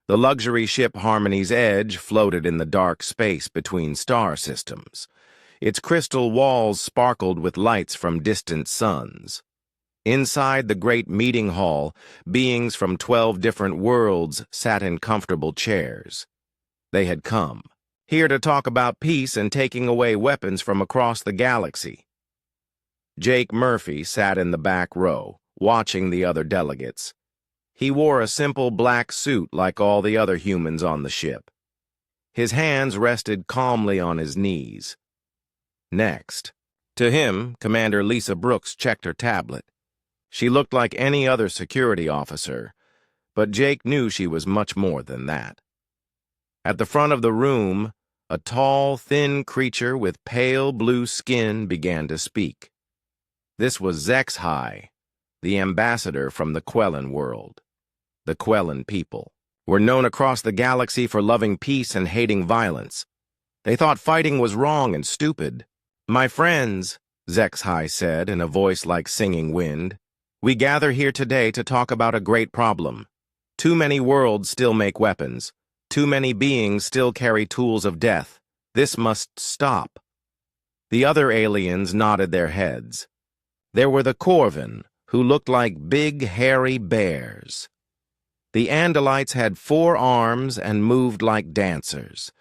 The luxury ship Harmony's Edge floated in the dark space between star systems. Its crystal walls sparkled with lights from distant suns. Inside the great meeting hall, beings from 12 different worlds sat in comfortable chairs. They had come, here to talk about peace and taking away weapons from across the galaxy. Jake Murphy sat in the back row, watching the other delegates. He wore a simple black suit like all the other humans on the ship. His hands rested calmly on his knees. Next, to him, Commander Lisa Brooks checked her tablet. She looked like any other security officer, but Jake knew she was much more than that. At the front of the room, a tall, thin creature with pale blue skin began to speak. This was HFY, the ambassador from the Quellan world. The Quellan people were known across the galaxy for loving peace and hating violence. They thought fighting was wrong and stupid. "My friends," HFY said in a voice like singing wind, "we gather here today to talk about a great problem. Too many worlds still make weapons. Too many beings still carry tools of death. This must stop." The other aliens nodded their heads. There were the Corvin, who looked like big, hairy bears. The Andalites had 4 arms and moved like dancers.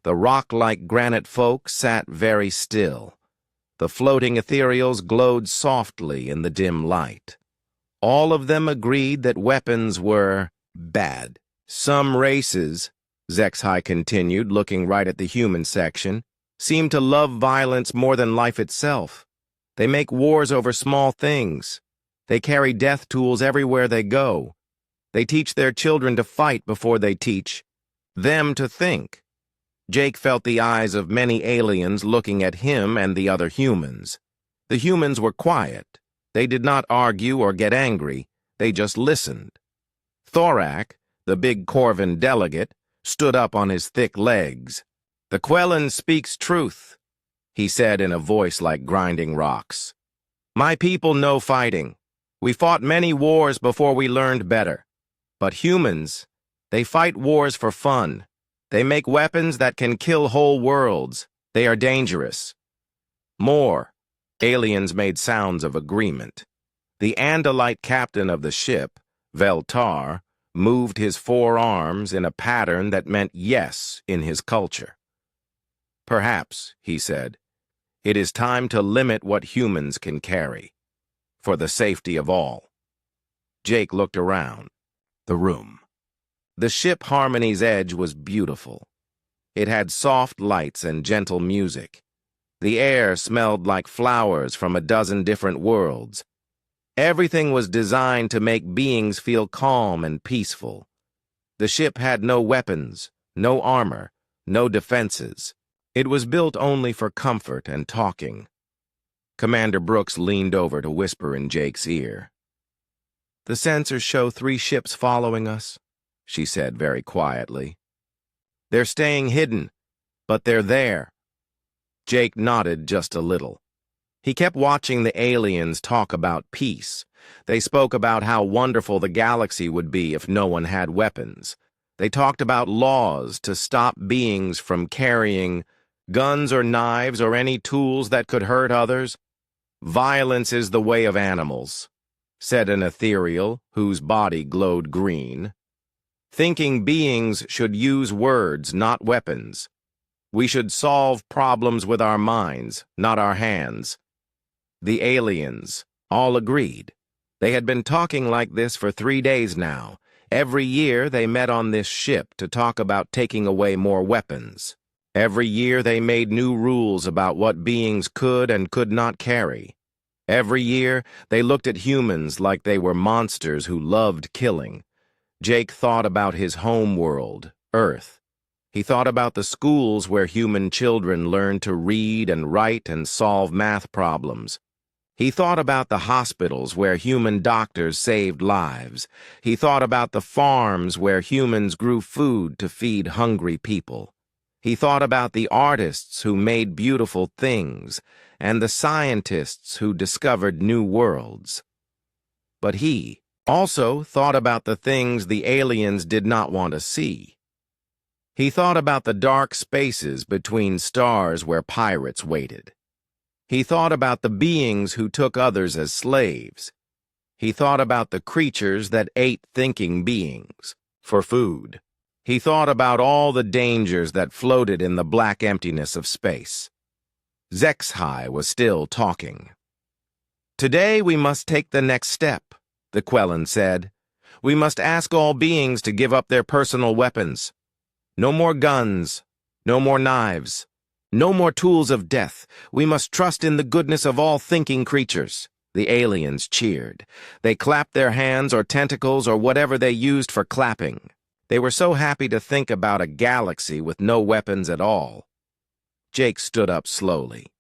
The rock-like granite folk sat very still. The floating ethereals glowed softly in the dim light. All of them agreed that weapons were bad. Some races, HFY continued, looking right at the human section, seem to love violence more than life itself. They make wars over small things. They carry death tools everywhere they go. They teach their children to fight before they teach them to think. Jake felt the eyes of many aliens looking at him and the other humans. The humans were quiet. They did not argue or get angry. They just listened. Thorak, the big Corvin delegate, stood up on his thick legs. "The Quellan speaks truth," he said in a voice like grinding rocks. "My people know fighting. We fought many wars before we learned better. But humans, they fight wars for fun. They make weapons that can kill whole worlds. They are dangerous." More. Aliens made sounds of agreement. The Andalite captain of the ship, Veltar, moved his 4 arms in a pattern that meant yes in his culture. "Perhaps," he said, "it is time to limit what humans can carry, for the safety of all." Jake looked around the room. The ship Harmony's Edge was beautiful. It had soft lights and gentle music. The air smelled like flowers from a dozen different worlds. Everything was designed to make beings feel calm and peaceful. The ship had no weapons, no armor, no defenses. It was built only for comfort and talking. Commander Brooks leaned over to whisper in Jake's ear. "The sensors show 3 ships following us," she said very quietly. "They're staying hidden, but they're there." Jake nodded just a little. He kept watching the aliens talk about peace. They spoke about how wonderful the galaxy would be if no one had weapons. They talked about laws to stop beings from carrying guns or knives or any tools that could hurt others. "Violence is the way of animals," said an ethereal whose body glowed green. "Thinking beings should use words, not weapons. We should solve problems with our minds, not our hands." The aliens all agreed. They had been talking like this for 3 days now. Every year they met on this ship to talk about taking away more weapons. Every year they made new rules about what beings could and could not carry. Every year they looked at humans like they were monsters who loved killing. Jake thought about his home world, Earth. He thought about the schools where human children learned to read and write and solve math problems. He thought about the hospitals where human doctors saved lives. He thought about the farms where humans grew food to feed hungry people. He thought about the artists who made beautiful things and the scientists who discovered new worlds. But he Also thought about the things the aliens did not want to see. He thought about the dark spaces between stars where pirates waited. He thought about the beings who took others as slaves. He thought about the creatures that ate thinking beings for food. He thought about all the dangers that floated in the black emptiness of space. HFY was still talking. "Today we must take the next step," the Quellan said. "We must ask all beings to give up their personal weapons. No more guns, no more knives, no more tools of death. We must trust in the goodness of all thinking creatures." The aliens cheered. They clapped their hands or tentacles or whatever they used for clapping. They were so happy to think about a galaxy with no weapons at all. Jake stood up slowly.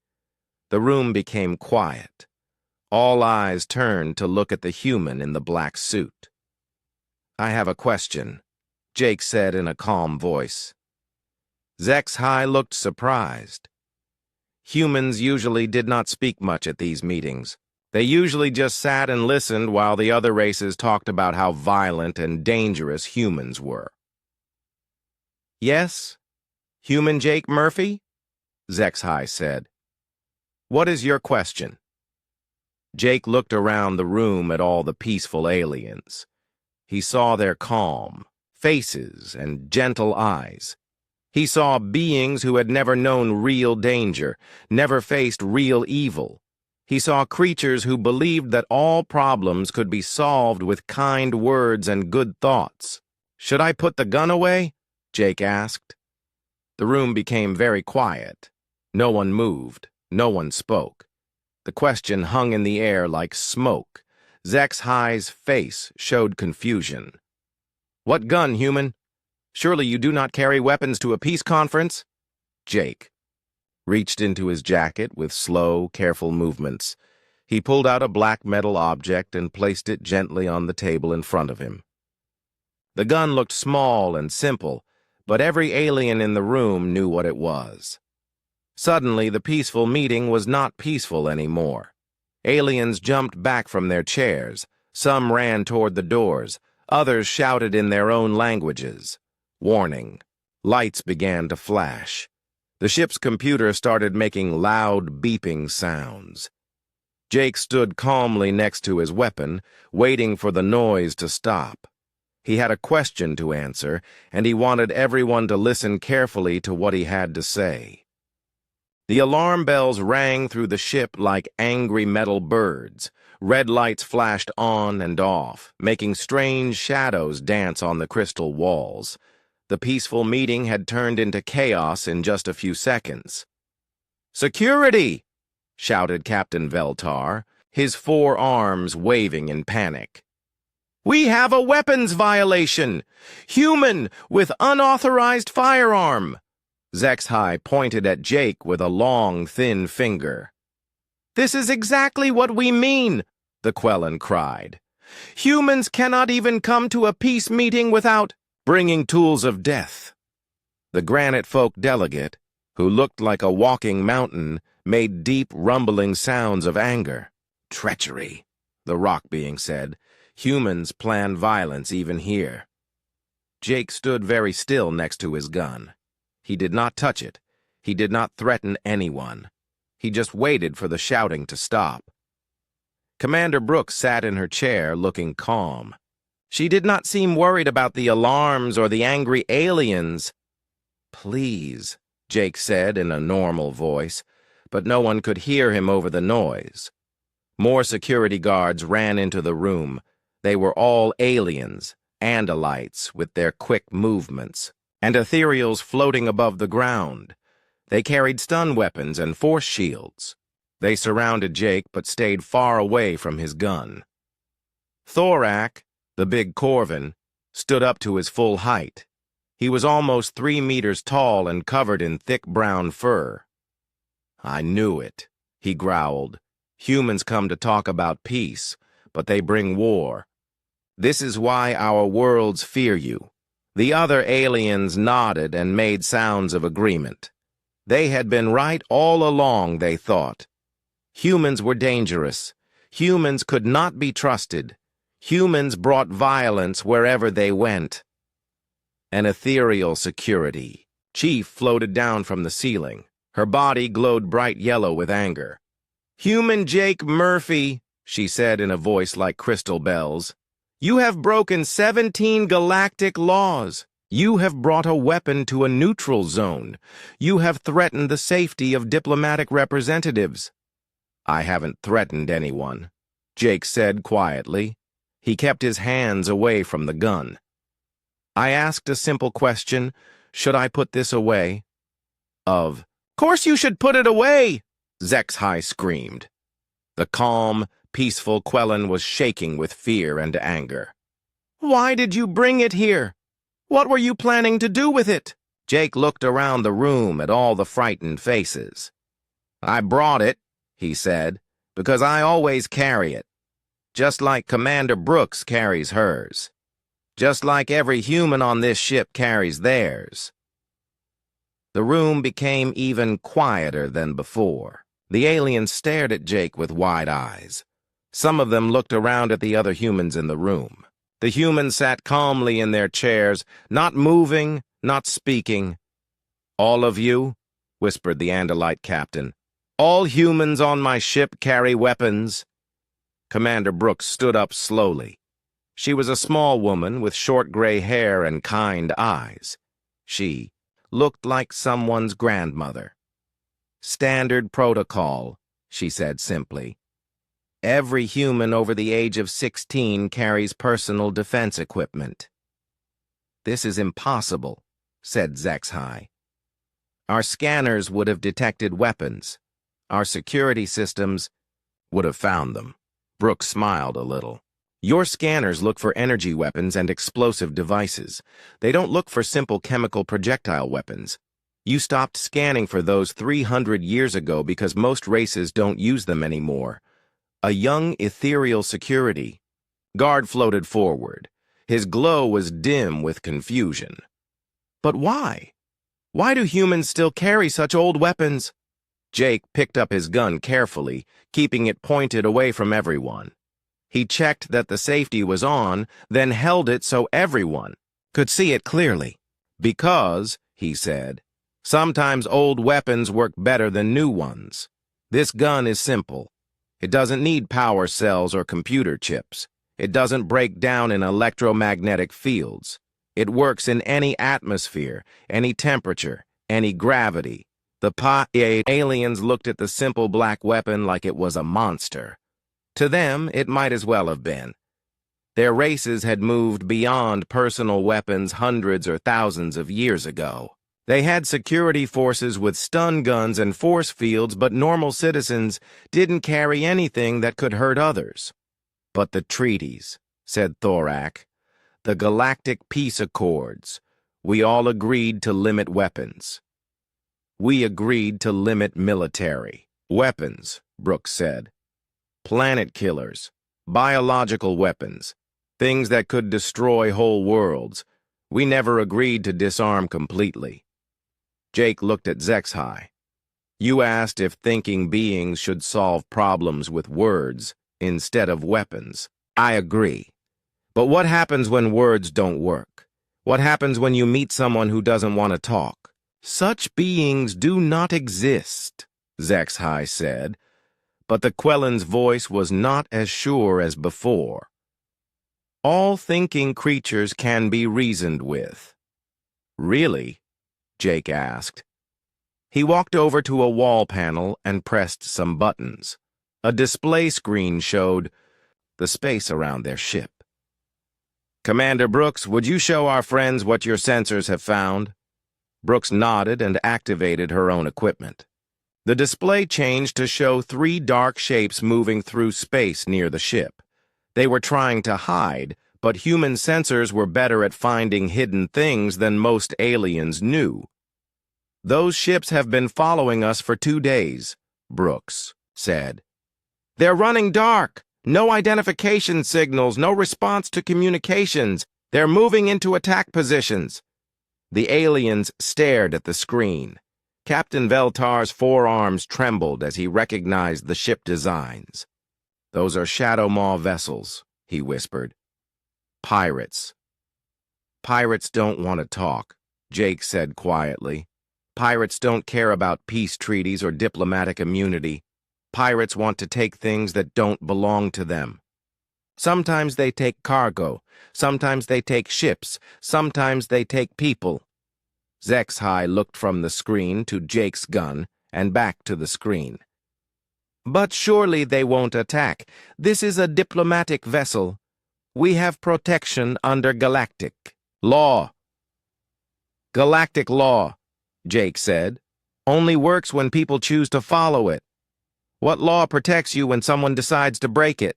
The room became quiet. All eyes turned to look at the human in the black suit. "I have a question," Jake said in a calm voice. HFY looked surprised. Humans usually did not speak much at these meetings. They usually just sat and listened while the other races talked about how violent and dangerous humans were. "Yes, human Jake Murphy?" HFY said. "What is your question?" Jake looked around the room at all the peaceful aliens. He saw their calm faces and gentle eyes. He saw beings who had never known real danger, never faced real evil. He saw creatures who believed that all problems could be solved with kind words and good thoughts. "Should I put the gun away?" Jake asked. The room became very quiet. No one moved. No one spoke. The question hung in the air like smoke. HFY's face showed confusion. "What gun, human? Surely you do not carry weapons to a peace conference?" Jake reached into his jacket with slow, careful movements. He pulled out a black metal object and placed it gently on the table in front of him. The gun looked small and simple, but every alien in the room knew what it was. Suddenly, the peaceful meeting was not peaceful anymore. Aliens jumped back from their chairs. Some ran toward the doors. Others shouted in their own languages. Warning. Lights began to flash. The ship's computer started making loud beeping sounds. Jake stood calmly next to his weapon, waiting for the noise to stop. He had a question to answer, and he wanted everyone to listen carefully to what he had to say. The alarm bells rang through the ship like angry metal birds. Red lights flashed on and off, making strange shadows dance on the crystal walls. The peaceful meeting had turned into chaos in just a few seconds. "Security!" shouted Captain Veltar, his 4 arms waving in panic. "We have a weapons violation! Human with unauthorized firearm!" HFY pointed at Jake with a long, thin finger. "This is exactly what we mean," the Quellan cried. "Humans cannot even come to a peace meeting without bringing tools of death." The granite folk delegate, who looked like a walking mountain, made deep, rumbling sounds of anger. "Treachery," the rock being said. "Humans plan violence even here." Jake stood very still next to his gun. He did not touch it. He did not threaten anyone. He just waited for the shouting to stop. Commander Brooks sat in her chair, looking calm. She did not seem worried about the alarms or the angry aliens. "Please," Jake said in a normal voice, but no one could hear him over the noise. More security guards ran into the room. They were all aliens, Andalites with their quick movements, and ethereals floating above the ground. They carried stun weapons and force shields. They surrounded Jake but stayed far away from his gun. Thorak, the big Corvin, stood up to his full height. He was almost 3 meters tall and covered in thick brown fur. "I knew it," he growled. "Humans come to talk about peace, but they bring war. This is why our worlds fear you." The other aliens nodded and made sounds of agreement. They had been right all along, they thought. Humans were dangerous. Humans could not be trusted. Humans brought violence wherever they went. An ethereal security. Chief floated down from the ceiling. Her body glowed bright yellow with anger. "Human Jake Murphy," she said in a voice like crystal bells, "you have broken 17 galactic laws. You have brought a weapon to a neutral zone. You have threatened the safety of diplomatic representatives." "I haven't threatened anyone," Jake said quietly. He kept his hands away from the gun. "I asked a simple question. Should I put this away?" "Of course you should put it away!" HFY screamed. The calm, peaceful Quellen was shaking with fear and anger. "Why did you bring it here? What were you planning to do with it?" Jake looked around the room at all the frightened faces. "I brought it," he said, "because I always carry it. Just like Commander Brooks carries hers. Just like every human on this ship carries theirs." The room became even quieter than before. The aliens stared at Jake with wide eyes. Some of them looked around at the other humans in the room. The humans sat calmly in their chairs, not moving, not speaking. "All of you," whispered the Andalite captain, "all humans on my ship carry weapons." Commander Brooks stood up slowly. She was a small woman with short gray hair and kind eyes. She looked like someone's grandmother. "Standard protocol," she said simply. "Every human over the age of 16 carries personal defense equipment." "This is impossible," said HFY. "Our scanners would have detected weapons. Our security systems would have found them." Brooks smiled a little. "Your scanners look for energy weapons and explosive devices. They don't look for simple chemical projectile weapons. You stopped scanning for those 300 years ago because most races don't use them anymore. A young ethereal security." Guard floated forward. His glow was dim with confusion. "But why? Why do humans still carry such old weapons?" Jake picked up his gun carefully, keeping it pointed away from everyone. He checked that the safety was on, then held it so everyone could see it clearly. "Because," he said, "sometimes old weapons work better than new ones. This gun is simple. It doesn't need power cells or computer chips. It doesn't break down in electromagnetic fields. It works in any atmosphere, any temperature, any gravity." The aliens looked at the simple black weapon like it was a monster. To them, it might as well have been. Their races had moved beyond personal weapons hundreds or thousands of years ago. They had security forces with stun guns and force fields, but normal citizens didn't carry anything that could hurt others. "But the treaties," said Thorak, "the Galactic Peace Accords, we all agreed to limit weapons. We agreed to limit military weapons," Brooks said. "Planet killers, biological weapons, things that could destroy whole worlds. We never agreed to disarm completely." Jake looked at HFY. "You asked if thinking beings should solve problems with words instead of weapons. I agree. But what happens when words don't work? What happens when you meet someone who doesn't want to talk?" "Such beings do not exist," HFY said, but the Quellen's voice was not as sure as before. "All thinking creatures can be reasoned with." "Really?" Jake asked. He walked over to a wall panel and pressed some buttons. A display screen showed the space around their ship. "Commander Brooks, would you show our friends what your sensors have found?" Brooks nodded and activated her own equipment. The display changed to show 3 dark shapes moving through space near the ship. They were trying to hide, but human sensors were better at finding hidden things than most aliens knew. "Those ships have been following us for 2 days," Brooks said. "They're running dark. No identification signals, no response to communications. They're moving into attack positions." The aliens stared at the screen. Captain Veltar's forearms trembled as he recognized the ship designs. "Those are Shadow Maw vessels," he whispered. Pirates. Pirates don't want to talk, Jake said quietly. Pirates don't care about peace treaties or diplomatic immunity. Pirates want to take things that don't belong to them. Sometimes they take cargo, sometimes they take ships, sometimes they take people. HFY looked from the screen to Jake's gun and back to the screen. But surely they won't attack. This is a diplomatic vessel. We have protection under galactic law. Galactic law, Jake said, only works when people choose to follow it. What law protects you when someone decides to break it?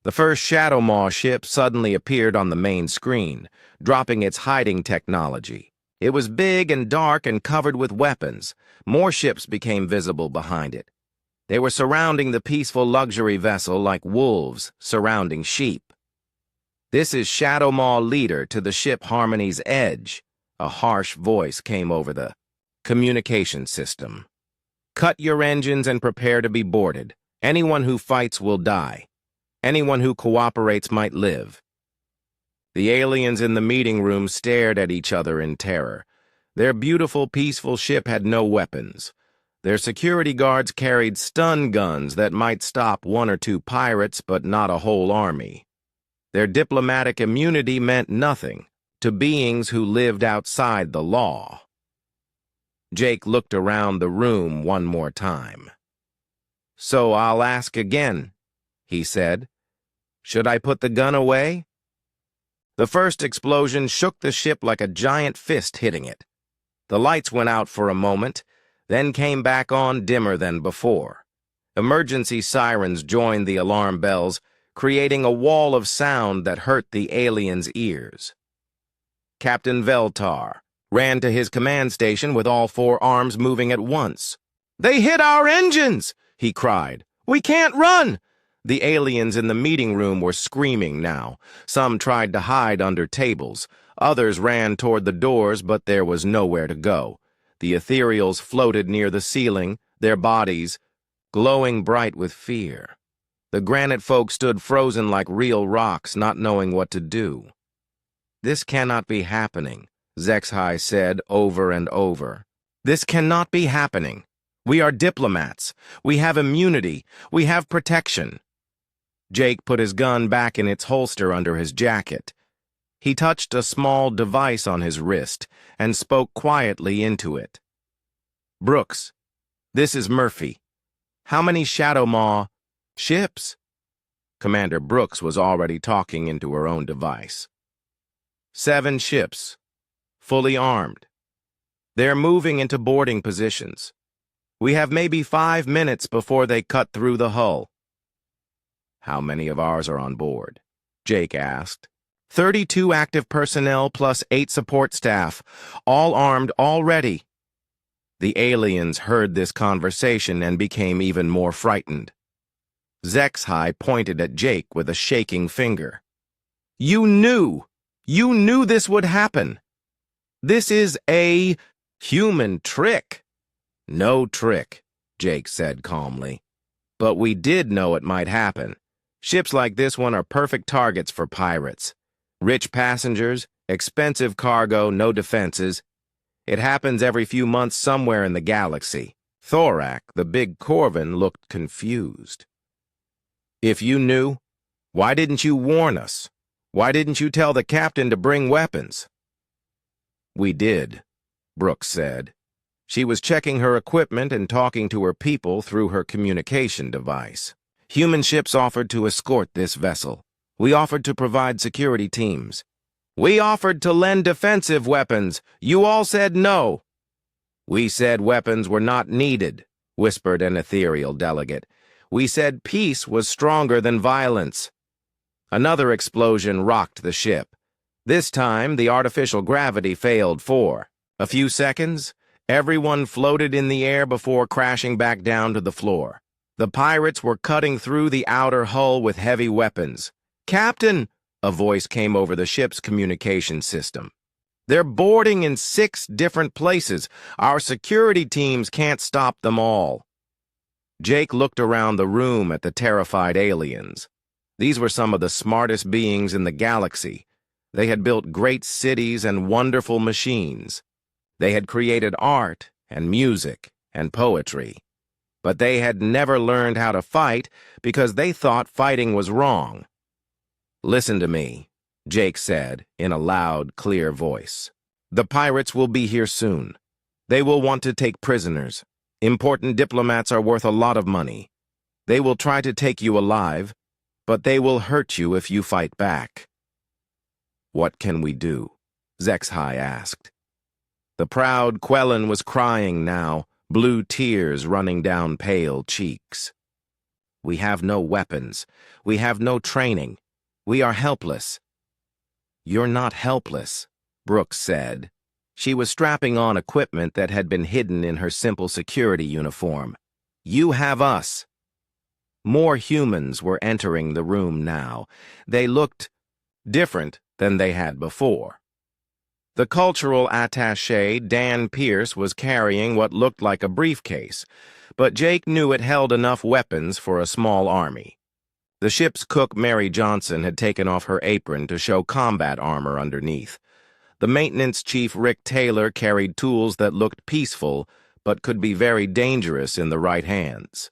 The first Shadow Maw ship suddenly appeared on the main screen, dropping its hiding technology. It was big and dark and covered with weapons. More ships became visible behind it. They were surrounding the peaceful luxury vessel like wolves surrounding sheep. This is Shadow Maw leader to the ship Harmony's Edge. A harsh voice came over the communication system. Cut your engines and prepare to be boarded. Anyone who fights will die. Anyone who cooperates might live. The aliens in the meeting room stared at each other in terror. Their beautiful, peaceful ship had no weapons. Their security guards carried stun guns that might stop one or two pirates, but not a whole army. Their diplomatic immunity meant nothing to beings who lived outside the law. Jake looked around the room one more time. So I'll ask again, he said. Should I put the gun away? The first explosion shook the ship like a giant fist hitting it. The lights went out for a moment, then came back on dimmer than before. Emergency sirens joined the alarm bells, creating a wall of sound that hurt the aliens' ears. Captain Veltar ran to his command station with all four arms moving at once. "They hit our engines!" he cried. "We can't run!" The aliens in the meeting room were screaming now. Some tried to hide under tables. Others ran toward the doors, but there was nowhere to go. The ethereals floated near the ceiling, their bodies glowing bright with fear. The granite folk stood frozen like real rocks, not knowing what to do. "This cannot be happening," HFY said over and over. "This cannot be happening. We are diplomats. We have immunity. We have protection." Jake put his gun back in its holster under his jacket. He touched a small device on his wrist and spoke quietly into it. "Brooks, this is Murphy. How many Shadow Maw ships?" Commander Brooks was already talking into her own device. 7 ships, fully armed. They're moving into boarding positions. We have maybe 5 minutes before they cut through the hull. "How many of ours are on board?" Jake asked. 32 active personnel plus 8 support staff, all armed, all ready. The aliens heard this conversation and became even more frightened. HFY pointed at Jake with a shaking finger. You knew this would happen. This is a human trick." "No trick," Jake said calmly. "But we did know it might happen. Ships like this one are perfect targets for pirates. Rich passengers, expensive cargo, no defenses. It happens every few months somewhere in the galaxy." Thorak, the big Corvin, looked confused. "If you knew, why didn't you warn us? Why didn't you tell the captain to bring weapons?" "We did," Brooks said. She was checking her equipment and talking to her people through her communication device. "Human ships offered to escort this vessel. We offered to provide security teams. We offered to lend defensive weapons. You all said no." "We said weapons were not needed," whispered an ethereal delegate. "We said peace was stronger than violence." Another explosion rocked the ship. This time, the artificial gravity failed for a few seconds. Everyone floated in the air before crashing back down to the floor. The pirates were cutting through the outer hull with heavy weapons. "Captain," a voice came over the ship's communication system. "They're boarding in 6 different places. Our security teams can't stop them all." Jake looked around the room at the terrified aliens. These were some of the smartest beings in the galaxy. They had built great cities and wonderful machines. They had created art and music and poetry. But they had never learned how to fight because they thought fighting was wrong. "Listen to me," Jake said in a loud, clear voice. "The pirates will be here soon. They will want to take prisoners. Important diplomats are worth a lot of money. They will try to take you alive, but they will hurt you if you fight back." "What can we do?" Zexhai asked. The proud Quellen was crying now, blue tears running down pale cheeks. "We have no weapons. We have no training. We are helpless." "You're not helpless," Brooks said. She was strapping on equipment that had been hidden in her simple security uniform. "You have us." More humans were entering the room now. They looked different than they had before. The cultural attaché, Dan Pierce, was carrying what looked like a briefcase, but Jake knew it held enough weapons for a small army. The ship's cook, Mary Johnson, had taken off her apron to show combat armor underneath. The maintenance chief, Rick Taylor, carried tools that looked peaceful but could be very dangerous in the right hands.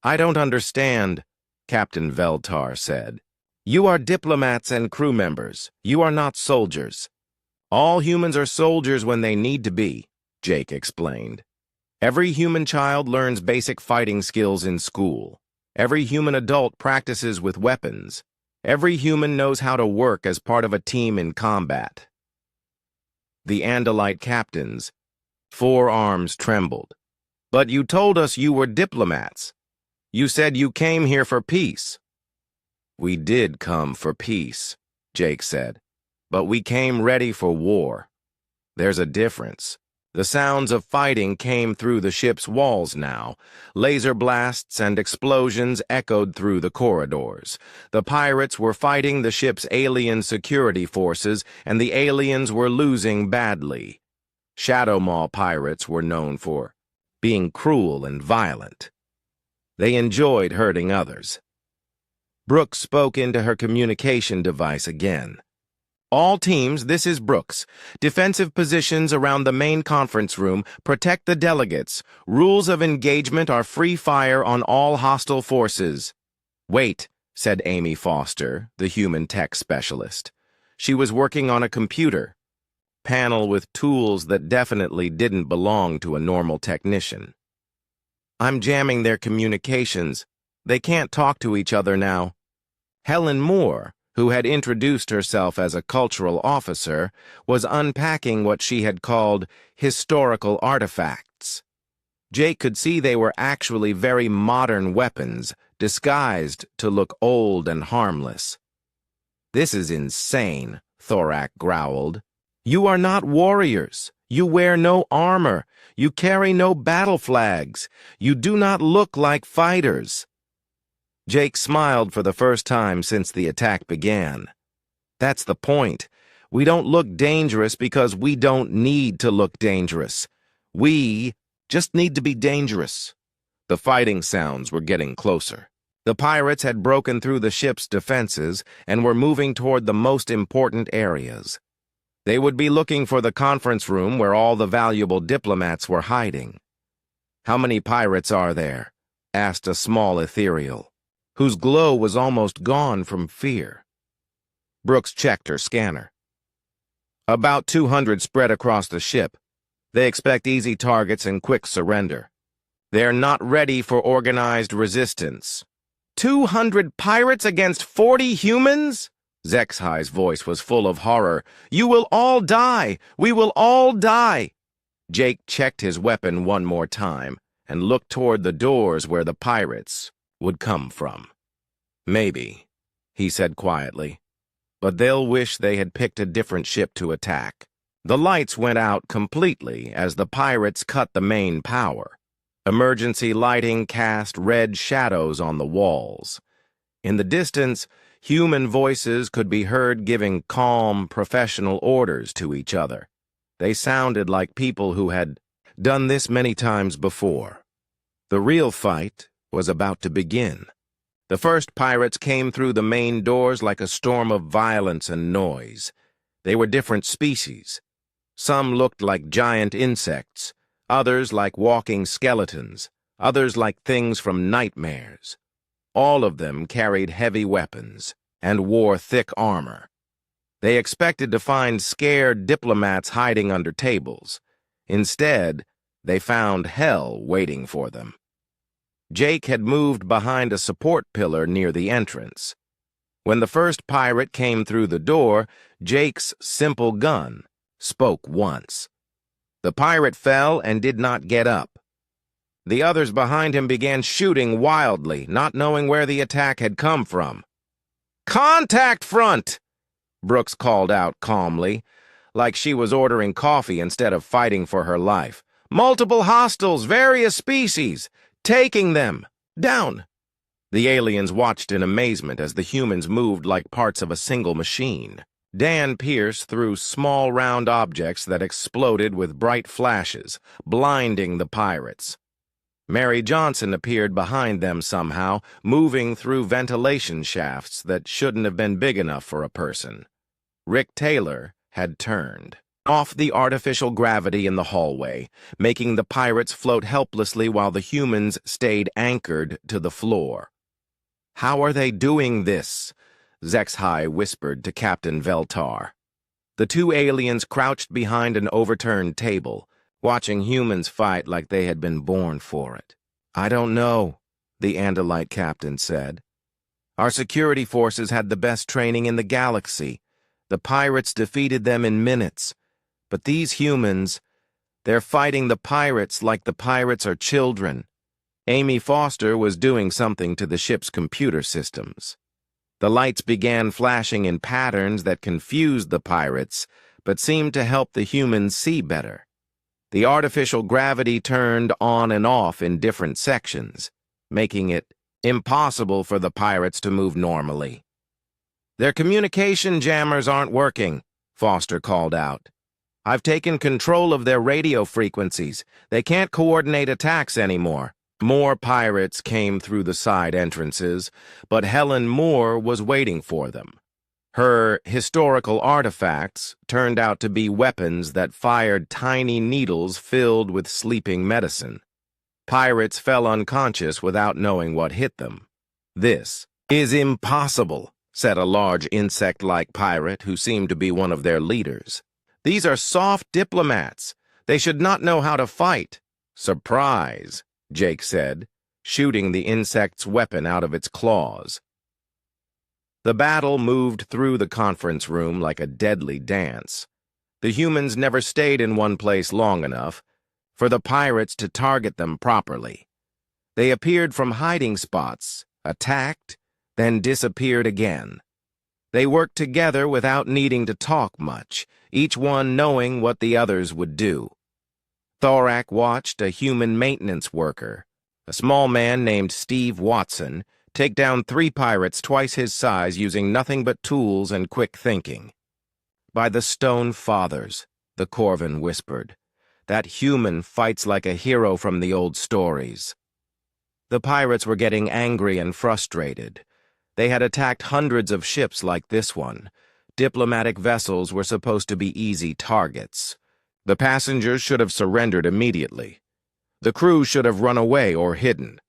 "I don't understand," Captain Veltar said. "You are diplomats and crew members. You are not soldiers." "All humans are soldiers when they need to be," Jake explained. "Every human child learns basic fighting skills in school. Every human adult practices with weapons. Every human knows how to work as part of a team in combat." The Andalite captain's forearms trembled. "But you told us you were diplomats. You said you came here for peace." "We did come for peace," Jake said. "But we came ready for war. There's a difference." The sounds of fighting came through the ship's walls now. Laser blasts and explosions echoed through the corridors. The pirates were fighting the ship's alien security forces, and the aliens were losing badly. Shadowmaw pirates were known for being cruel and violent. They enjoyed hurting others. Brooks spoke into her communication device again. "All teams, this is Brooks. Defensive positions around the main conference room. Protect the delegates. Rules of engagement are free fire on all hostile forces." "Wait," said Amy Foster, the human tech specialist. She was working on a computer panel with tools that definitely didn't belong to a normal technician. "I'm jamming their communications. They can't talk to each other now." Helen Moore, who had introduced herself as a cultural officer, was unpacking what she had called historical artifacts. Jake could see they were actually very modern weapons, disguised to look old and harmless. "This is insane," Thorak growled. "You are not warriors. You wear no armor. You carry no battle flags. You do not look like fighters." Jake smiled for the first time since the attack began. "That's the point. We don't look dangerous because we don't need to look dangerous. We just need to be dangerous." The fighting sounds were getting closer. The pirates had broken through the ship's defenses and were moving toward the most important areas. They would be looking for the conference room where all the valuable diplomats were hiding. "How many pirates are there?" asked a small ethereal, whose glow was almost gone from fear. Brooks checked her scanner. "About 200 spread across the ship. They expect easy targets and quick surrender. They're not ready for organized resistance." 200 pirates against 40 humans? Zexhai's voice was full of horror. "You will all die! We will all die!" Jake checked his weapon one more time and looked toward the doors where the pirates would come from. "Maybe," he said quietly, "but they'll wish they had picked a different ship to attack." The lights went out completely as the pirates cut the main power. Emergency lighting cast red shadows on the walls. In the distance, human voices could be heard giving calm, professional orders to each other. They sounded like people who had done this many times before. The real fight was about to begin. The first pirates came through the main doors like a storm of violence and noise. They were different species. Some looked like giant insects, others like walking skeletons, others like things from nightmares. All of them carried heavy weapons and wore thick armor. They expected to find scared diplomats hiding under tables. Instead, they found hell waiting for them. Jake had moved behind a support pillar near the entrance. When the first pirate came through the door, Jake's simple gun spoke once. The pirate fell and did not get up. The others behind him began shooting wildly, not knowing where the attack had come from. "Contact front!" Brooks called out calmly, like she was ordering coffee instead of fighting for her life. "Multiple hostiles, various species. Taking them. Down." The aliens watched in amazement as the humans moved like parts of a single machine. Dan Pierce threw small round objects that exploded with bright flashes, blinding the pirates. Mary Johnson appeared behind them somehow, moving through ventilation shafts that shouldn't have been big enough for a person. Rick Taylor had turned off the artificial gravity in the hallway, making the pirates float helplessly while the humans stayed anchored to the floor. "How are they doing this?" Zexhai whispered to Captain Veltar. The two aliens crouched behind an overturned table, watching humans fight like they had been born for it. "I don't know," the Andalite captain said. "Our security forces had the best training in the galaxy. The pirates defeated them in minutes. But these humans, they're fighting the pirates like the pirates are children." Amy Foster was doing something to the ship's computer systems. The lights began flashing in patterns that confused the pirates, but seemed to help the humans see better. The artificial gravity turned on and off in different sections, making it impossible for the pirates to move normally. "Their communication jammers aren't working," Foster called out. "I've taken control of their radio frequencies. They can't coordinate attacks anymore." More pirates came through the side entrances, but Helen Moore was waiting for them. Her historical artifacts turned out to be weapons that fired tiny needles filled with sleeping medicine. Pirates fell unconscious without knowing what hit them. "This is impossible," said a large insect-like pirate who seemed to be one of their leaders. "These are soft diplomats. They should not know how to fight." "Surprise," Jake said, shooting the insect's weapon out of its claws. The battle moved through the conference room like a deadly dance. The humans never stayed in one place long enough for the pirates to target them properly. They appeared from hiding spots, attacked, then disappeared again. They worked together without needing to talk much, each one knowing what the others would do. Thorak watched a human maintenance worker, a small man named Steve Watson, take down 3 pirates twice his size using nothing but tools and quick thinking. "By the Stone Fathers," the Corvin whispered, "that human fights like a hero from the old stories." The pirates were getting angry and frustrated. They had attacked hundreds of ships like this one. Diplomatic vessels were supposed to be easy targets. The passengers should have surrendered immediately. The crew should have run away or hidden.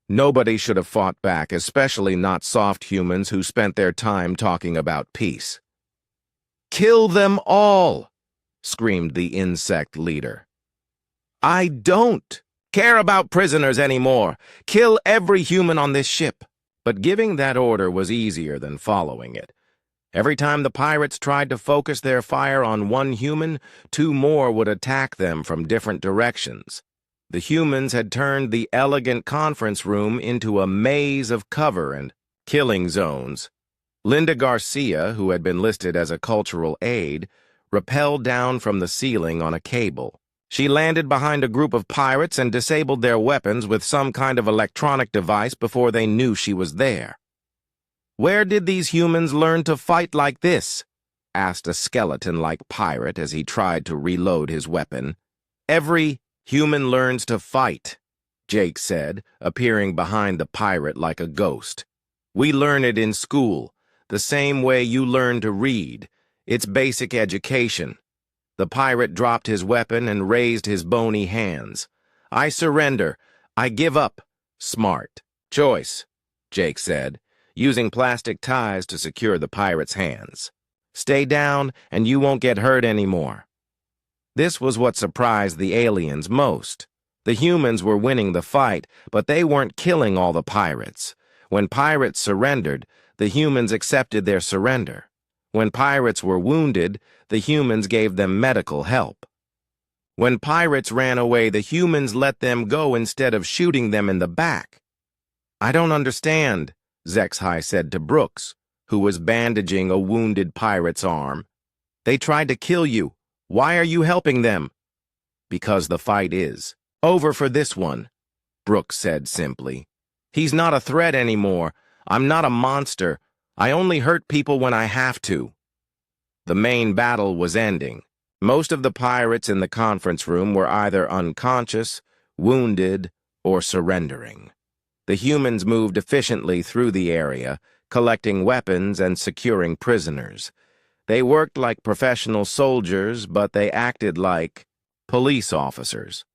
Nobody should have fought back, especially not soft humans who spent their time talking about peace. "Kill them all!" screamed the insect leader. "I don't care about prisoners anymore. Kill every human on this ship." But giving that order was easier than following it. Every time the pirates tried to focus their fire on one human, 2 more would attack them from different directions. The humans had turned the elegant conference room into a maze of cover and killing zones. Linda Garcia, who had been listed as a cultural aide, rappelled down from the ceiling on a cable. She landed behind a group of pirates and disabled their weapons with some kind of electronic device before they knew she was there. "Where did these humans learn to fight like this?" asked a skeleton-like pirate as he tried to reload his weapon. "Every human learns to fight," Jake said, appearing behind the pirate like a ghost. "We learn it in school, the same way you learn to read. It's basic education." The pirate dropped his weapon and raised his bony hands. "I surrender. I give up." "Smart choice," Jake said, using plastic ties to secure the pirate's hands. "Stay down and you won't get hurt anymore." This was what surprised the aliens most. The humans were winning the fight, but they weren't killing all the pirates. When pirates surrendered, the humans accepted their surrender. When pirates were wounded, the humans gave them medical help. When pirates ran away, the humans let them go instead of shooting them in the back. "I don't understand," HFY said to Brooks, who was bandaging a wounded pirate's arm. "They tried to kill you. Why are you helping them?" "Because the fight is over for this one," Brooks said simply. "He's not a threat anymore. I'm not a monster. I only hurt people when I have to." The main battle was ending. Most of the pirates in the conference room were either unconscious, wounded, or surrendering. The humans moved efficiently through the area, collecting weapons and securing prisoners. They worked like professional soldiers, but they acted like police officers.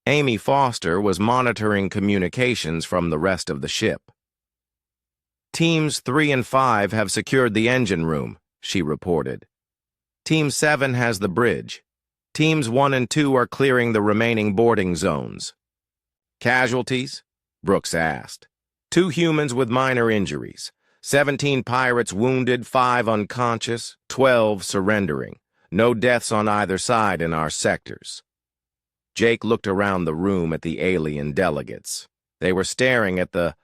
Amy Foster was monitoring communications from the rest of the ship. "Teams 3 and 5 have secured the engine room," she reported. "Team 7 has the bridge. Teams 1 and 2 are clearing the remaining boarding zones." "Casualties?" Brooks asked. "2 humans with minor injuries. 17 pirates wounded, 5 unconscious, 12 surrendering. No deaths on either side in our sectors." Jake looked around the room at the alien delegates. They were staring at the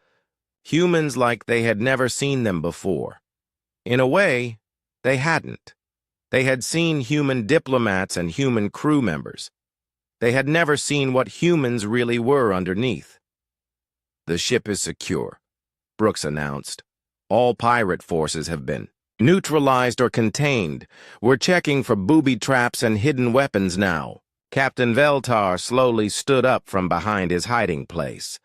humans like they had never seen them before. In a way, they hadn't. They had seen human diplomats and human crew members. They had never seen what humans really were underneath. "The ship is secure," Brooks announced. "All pirate forces have been neutralized or contained. We're checking for booby traps and hidden weapons now." Captain Veltar slowly stood up from behind his hiding place.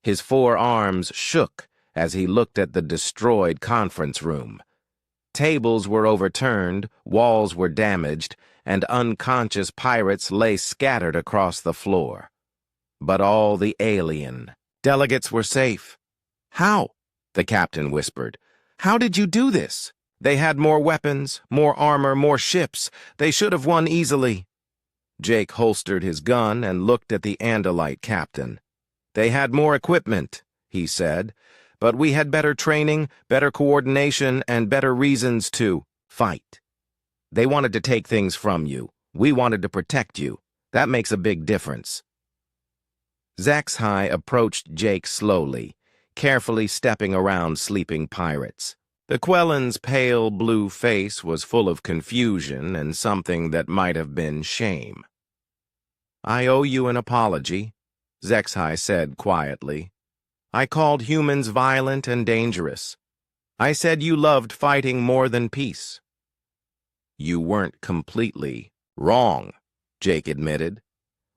His 4 arms shook as he looked at the destroyed conference room. Tables were overturned, walls were damaged, and unconscious pirates lay scattered across the floor. But all the alien delegates were safe. "How?" the captain whispered. "How did you do this?" "They had more weapons, more armor, more ships. They should have won easily." Jake holstered his gun and looked at the Andalite captain. "They had more equipment," he said, "but we had better training, better coordination, and better reasons to fight. They wanted to take things from you. We wanted to protect you. That makes a big difference." HFY approached Jake slowly, carefully stepping around sleeping pirates. The Quellen's pale blue face was full of confusion and something that might have been shame. "I owe you an apology," HFY said quietly. "I called humans violent and dangerous. I said you loved fighting more than peace." "You weren't completely wrong," Jake admitted.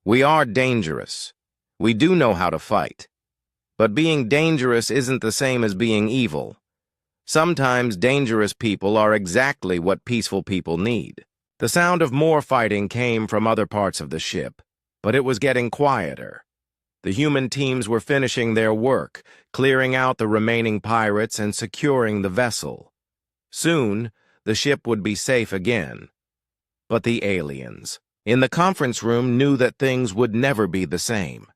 "We are dangerous. We do know how to fight. But being dangerous isn't the same as being evil. Sometimes dangerous people are exactly what peaceful people need." The sound of more fighting came from other parts of the ship, but it was getting quieter. The human teams were finishing their work, clearing out the remaining pirates and securing the vessel. Soon, the ship would be safe again. But the aliens in the conference room knew that things would never be the same.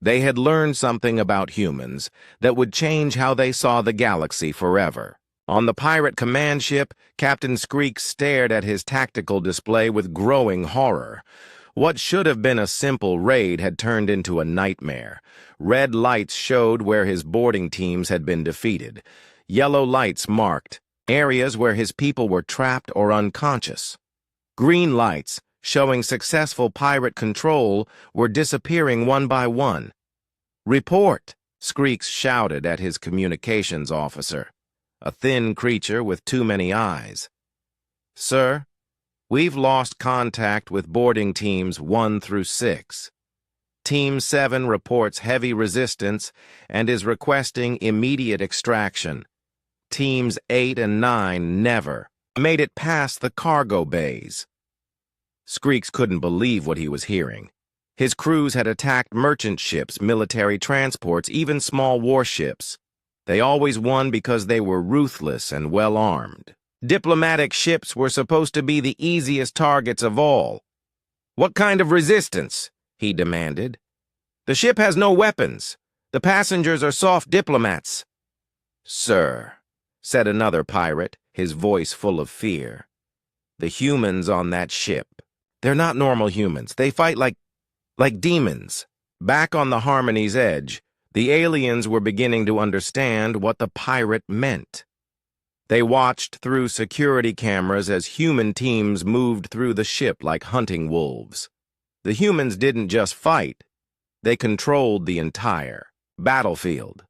They had learned something about humans that would change how they saw the galaxy forever. On the pirate command ship, Captain Skreek stared at his tactical display with growing horror. What should have been a simple raid had turned into a nightmare. Red lights showed where his boarding teams had been defeated. Yellow lights marked areas where his people were trapped or unconscious. Green lights, showing successful pirate control, were disappearing one by one. "Report!" Skreeks shouted at his communications officer, a thin creature with too many eyes. "Sir, we've lost contact with boarding teams 1 through 6. Team 7 reports heavy resistance and is requesting immediate extraction. Teams 8 and 9 never made it past the cargo bays. Screeks couldn't believe what he was hearing. His crews had attacked merchant ships, military transports, even small warships. They always won because they were ruthless and well-armed. Diplomatic ships were supposed to be the easiest targets of all. "What kind of resistance?" he demanded. "The ship has no weapons. The passengers are soft diplomats." "Sir," said another pirate, his voice full of fear. "The humans on that ship, they're not normal humans. They fight like demons." Back on the Harmony's edge, the aliens were beginning to understand what the pirate meant. They watched through security cameras as human teams moved through the ship like hunting wolves. The humans didn't just fight, they controlled the entire battlefield.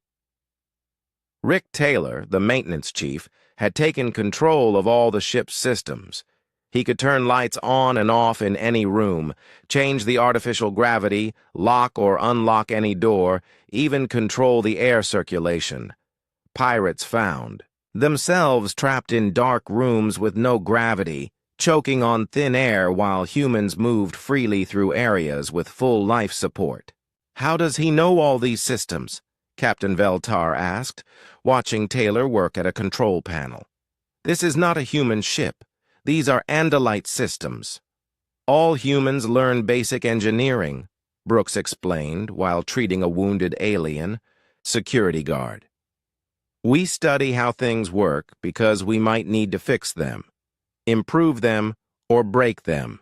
Rick Taylor, the maintenance chief, had taken control of all the ship's systems. He could turn lights on and off in any room, change the artificial gravity, lock or unlock any door, even control the air circulation. Pirates found themselves trapped in dark rooms with no gravity, choking on thin air while humans moved freely through areas with full life support. "How does he know all these systems?" Captain Veltar asked, watching Taylor work at a control panel. "This is not a human ship. These are Andalite systems." "All humans learn basic engineering," Brooks explained while treating a wounded alien. Security guard. "We study how things work because we might need to fix them, improve them, or break them.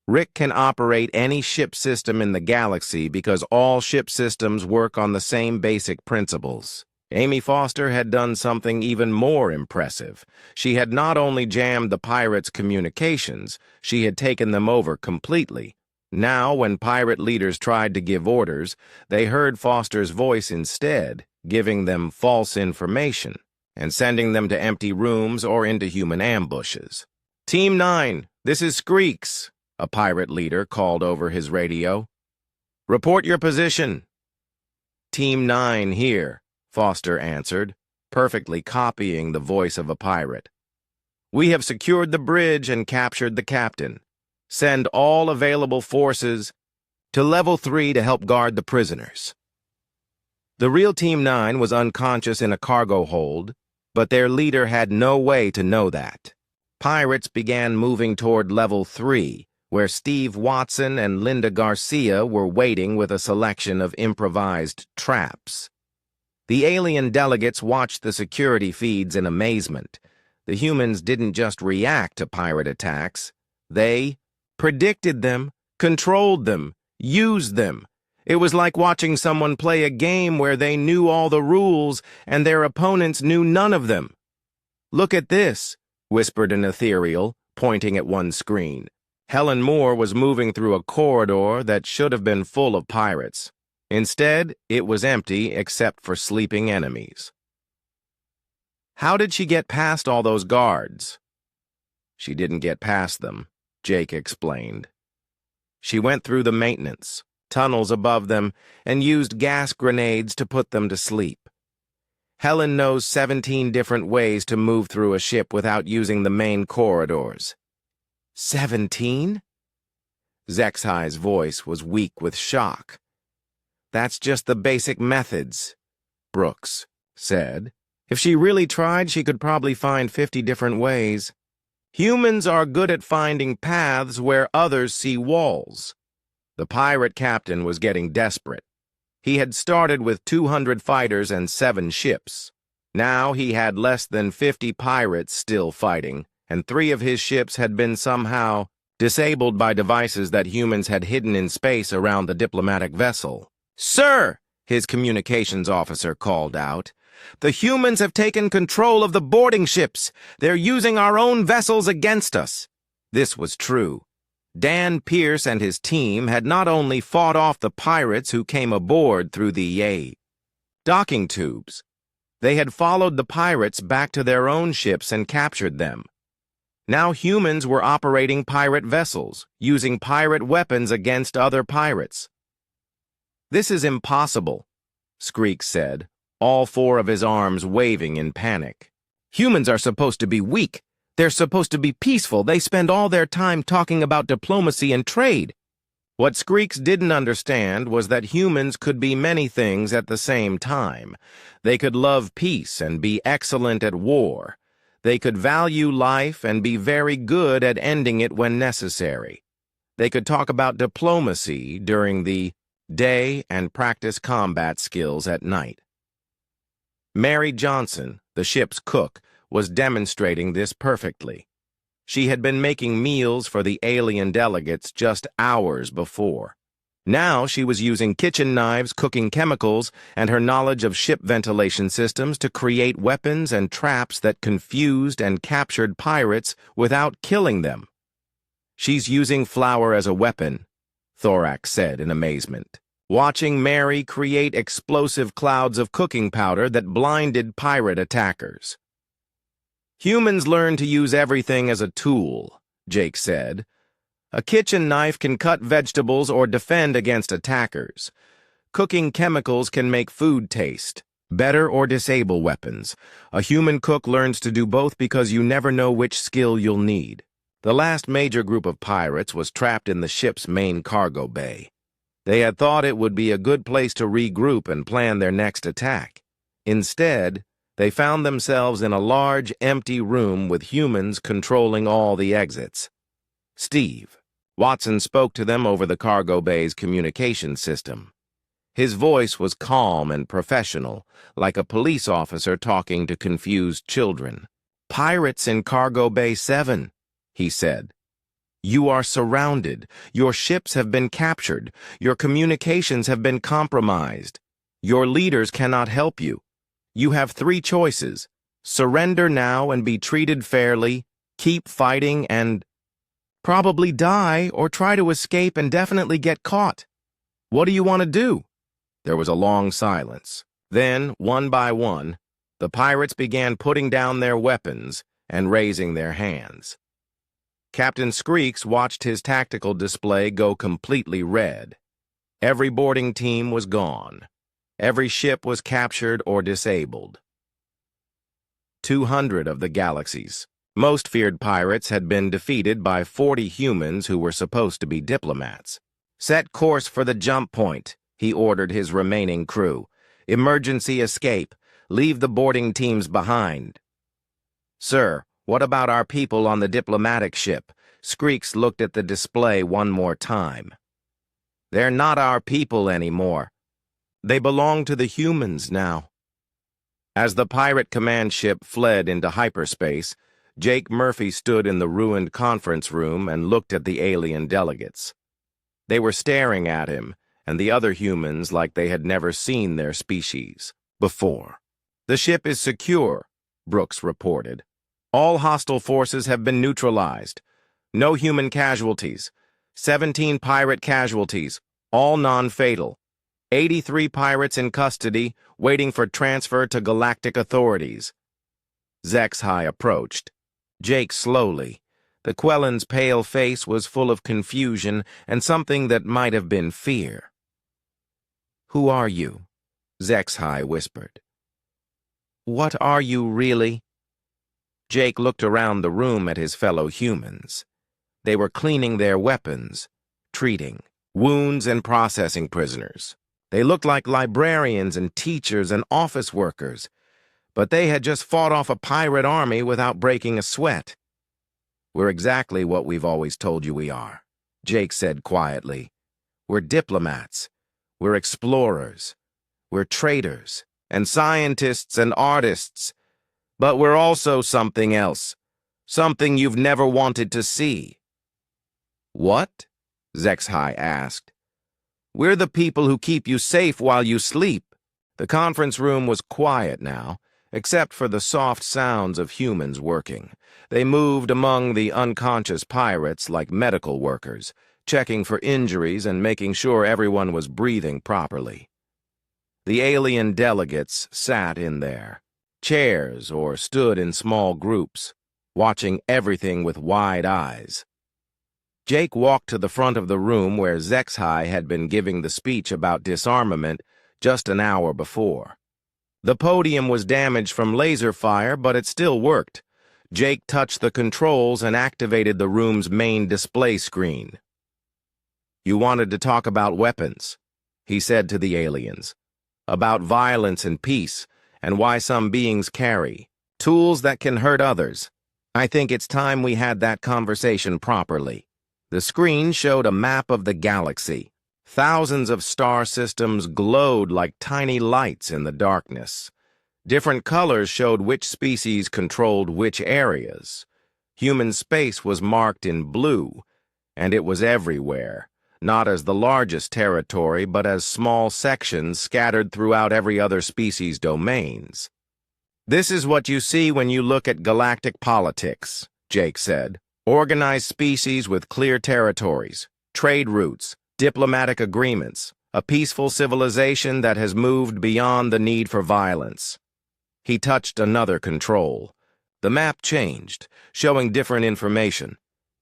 Rick can operate any ship system in the galaxy because all ship systems work on the same basic principles." Amy Foster had done something even more impressive. She had not only jammed the pirates' communications, she had taken them over completely. Now, when pirate leaders tried to give orders, they heard Foster's voice instead, giving them false information and sending them to empty rooms or into human ambushes. "Team 9, this is Screeks," a pirate leader called over his radio. "Report your position." "Team 9 here," Foster answered, perfectly copying the voice of a pirate. "We have secured the bridge and captured the captain. Send all available forces to Level 3 to help guard the prisoners." The real Team 9 was unconscious in a cargo hold, but their leader had no way to know that. Pirates began moving toward Level 3, where Steve Watson and Linda Garcia were waiting with a selection of improvised traps. The alien delegates watched the security feeds in amazement. The humans didn't just react to pirate attacks. They predicted them, controlled them, used them. It was like watching someone play a game where they knew all the rules and their opponents knew none of them. "Look at this," whispered an ethereal, pointing at one screen. Helen Moore was moving through a corridor that should have been full of pirates. Instead, it was empty except for sleeping enemies. "How did she get past all those guards?" "She didn't get past them," Jake explained. "She went through the maintenance, tunnels above them, and used gas grenades to put them to sleep. Helen knows 17 different ways to move through a ship without using the main corridors." 17? Zexai's voice was weak with shock. "That's just the basic methods," Brooks said. "If she really tried, she could probably find 50 different ways. Humans are good at finding paths where others see walls." The pirate captain was getting desperate. He had started with 200 fighters and 7 ships. Now he had less than 50 pirates still fighting, and 3 of his ships had been somehow disabled by devices that humans had hidden in space around the diplomatic vessel. "Sir," his communications officer called out, "the humans have taken control of the boarding ships. They're using our own vessels against us." This was true. Dan Pierce and his team had not only fought off the pirates who came aboard through the docking tubes, they had followed the pirates back to their own ships and captured them. Now humans were operating pirate vessels, using pirate weapons against other pirates. "This is impossible," Skreek said, all four of his arms waving in panic. "Humans are supposed to be weak. They're supposed to be peaceful. They spend all their time talking about diplomacy and trade." What Skreeks didn't understand was that humans could be many things at the same time. They could love peace and be excellent at war. They could value life and be very good at ending it when necessary. They could talk about diplomacy during the day and practice combat skills at night. Mary Johnson, the ship's cook, was demonstrating this perfectly. She had been making meals for the alien delegates just hours before. Now she was using kitchen knives, cooking chemicals, and her knowledge of ship ventilation systems to create weapons and traps that confused and captured pirates without killing them. "She's using flour as a weapon," Thorax said in amazement, watching Mary create explosive clouds of cooking powder that blinded pirate attackers. "Humans learn to use everything as a tool," Jake said. "A kitchen knife can cut vegetables or defend against attackers. Cooking chemicals can make food taste better or disable weapons. A human cook learns to do both because you never know which skill you'll need." The last major group of pirates was trapped in the ship's main cargo bay. They had thought it would be a good place to regroup and plan their next attack. Instead, they found themselves in a large, empty room with humans controlling all the exits. "Steve." Watson spoke to them over the cargo bay's communication system. His voice was calm and professional, like a police officer talking to confused children. "Pirates in Cargo Bay 7, he said. "You are surrounded. Your ships have been captured. Your communications have been compromised. Your leaders cannot help you. You have 3 choices. Surrender now and be treated fairly, keep fighting and probably die, or try to escape and definitely get caught. What do you want to do?" There was a long silence. Then, one by one, the pirates began putting down their weapons and raising their hands. Captain Skreeks watched his tactical display go completely red. Every boarding team was gone. Every ship was captured or disabled. 200 of the galaxy's most feared pirates had been defeated by 40 humans who were supposed to be diplomats. "Set course for the jump point," he ordered his remaining crew. "Emergency escape. Leave the boarding teams behind." "Sir, what about our people on the diplomatic ship?" Skreeks looked at the display one more time. "They're not our people anymore. They belong to the humans now." As the pirate command ship fled into hyperspace, Jake Murphy stood in the ruined conference room and looked at the alien delegates. They were staring at him and the other humans like they had never seen their species before. "The ship is secure," Brooks reported. "All hostile forces have been neutralized. No human casualties. 17 pirate casualties, all non-fatal. 83 pirates in custody, waiting for transfer to galactic authorities." Zexhai approached. Jake slowly. The Quellen's pale face was full of confusion and something that might have been fear. "Who are you?" Zexhai whispered. "What are you really?" Jake looked around the room at his fellow humans. They were cleaning their weapons, treating wounds and processing prisoners. They looked like librarians and teachers and office workers, but they had just fought off a pirate army without breaking a sweat. "We're exactly what we've always told you we are," Jake said quietly. "We're diplomats. We're explorers. We're traders and scientists and artists. But we're also something else. Something you've never wanted to see." "What?" Zexhai asked. "We're the people who keep you safe while you sleep." The conference room was quiet now, except for the soft sounds of humans working. They moved among the unconscious pirates like medical workers, checking for injuries and making sure everyone was breathing properly. The alien delegates sat in their chairs or stood in small groups, watching everything with wide eyes. Jake walked to the front of the room where Zexhai had been giving the speech about disarmament just an hour before. The podium was damaged from laser fire, but it still worked. Jake touched the controls and activated the room's main display screen. "You wanted to talk about weapons," he said to the aliens. "About violence and peace, and why some beings carry tools that can hurt others. I think it's time we had that conversation properly." The screen showed a map of the galaxy. Thousands of star systems glowed like tiny lights in the darkness. Different colors showed which species controlled which areas. Human space was marked in blue, and it was everywhere, not as the largest territory, but as small sections scattered throughout every other species' domains. "This is what you see when you look at galactic politics," Jake said. "Organized species with clear territories, trade routes, diplomatic agreements, a peaceful civilization that has moved beyond the need for violence." He touched another control. The map changed, showing different information.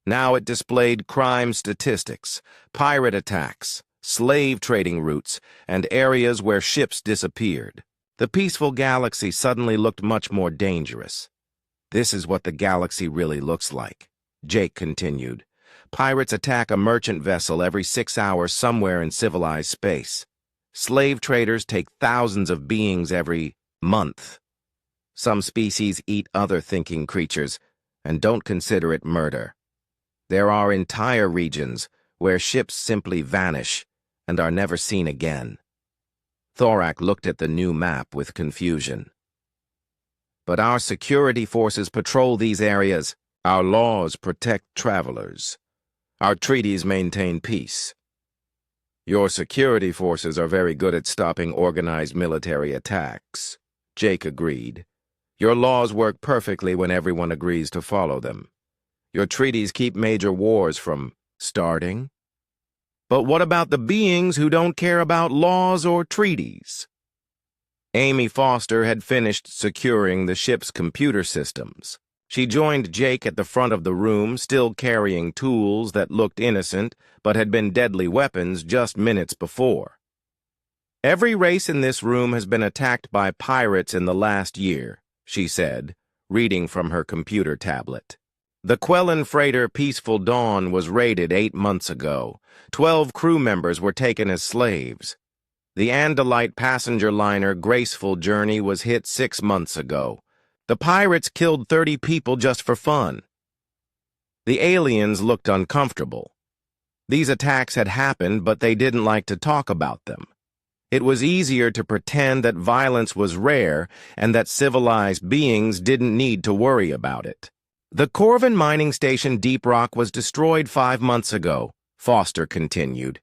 Now it displayed crime statistics, pirate attacks, slave trading routes, and areas where ships disappeared. The peaceful galaxy suddenly looked much more dangerous. "This is what the galaxy really looks like," Jake continued. "Pirates attack a merchant vessel every 6 hours somewhere in civilized space. Slave traders take thousands of beings every month. Some species eat other thinking creatures and don't consider it murder. There are entire regions where ships simply vanish and are never seen again." Thorak looked at the new map with confusion. "But our security forces patrol these areas. Our laws protect travelers. Our treaties maintain peace." "Your security forces are very good at stopping organized military attacks," Jake agreed. "Your laws work perfectly when everyone agrees to follow them. Your treaties keep major wars from starting." "But what about the beings who don't care about laws or treaties?" Amy Foster had finished securing the ship's computer systems. She joined Jake at the front of the room, still carrying tools that looked innocent but had been deadly weapons just minutes before. "Every race in this room has been attacked by pirates in the last year," she said, reading from her computer tablet. "The Quellan freighter Peaceful Dawn was raided 8 months ago. 12 crew members were taken as slaves. The Andalite passenger liner Graceful Journey was hit 6 months ago. The pirates killed 30 people just for fun." The aliens looked uncomfortable. These attacks had happened, but they didn't like to talk about them. It was easier to pretend that violence was rare and that civilized beings didn't need to worry about it. "The Corvin mining station Deep Rock was destroyed 5 months ago," Foster continued.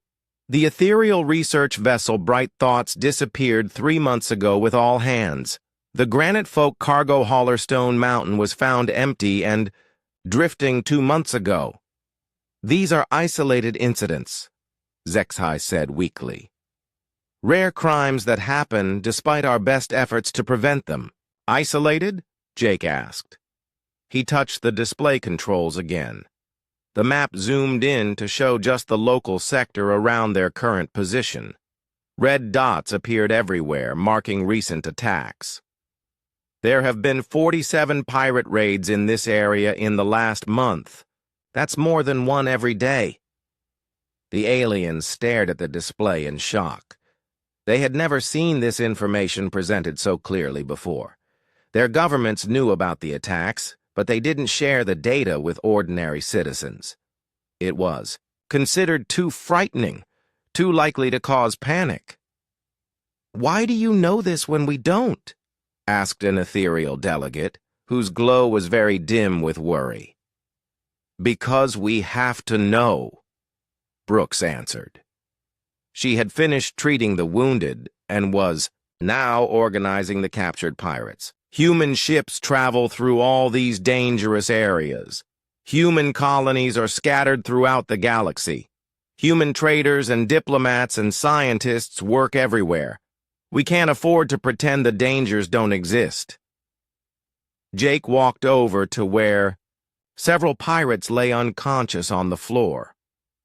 "The ethereal research vessel Bright Thoughts disappeared 3 months ago with all hands. The Granite Folk cargo hauler Stone Mountain was found empty and drifting 2 months ago. These are isolated incidents," Zexhai said weakly. "Rare crimes that happen despite our best efforts to prevent them." "Isolated?" Jake asked. He touched the display controls again. The map zoomed in to show just the local sector around their current position. Red dots appeared everywhere, marking recent attacks. "There have been 47 pirate raids in this area in the last month. That's more than one every day." The aliens stared at the display in shock. They had never seen this information presented so clearly before. Their governments knew about the attacks, but they didn't share the data with ordinary citizens. It was considered too frightening, too likely to cause panic. "Why do you know this when we don't?" asked an ethereal delegate, whose glow was very dim with worry. "Because we have to know," Brooks answered. She had finished treating the wounded and was now organizing the captured pirates. "Human ships travel through all these dangerous areas. Human colonies are scattered throughout the galaxy. Human traders and diplomats and scientists work everywhere. We can't afford to pretend the dangers don't exist." Jake walked over to where Several pirates lay unconscious on the floor.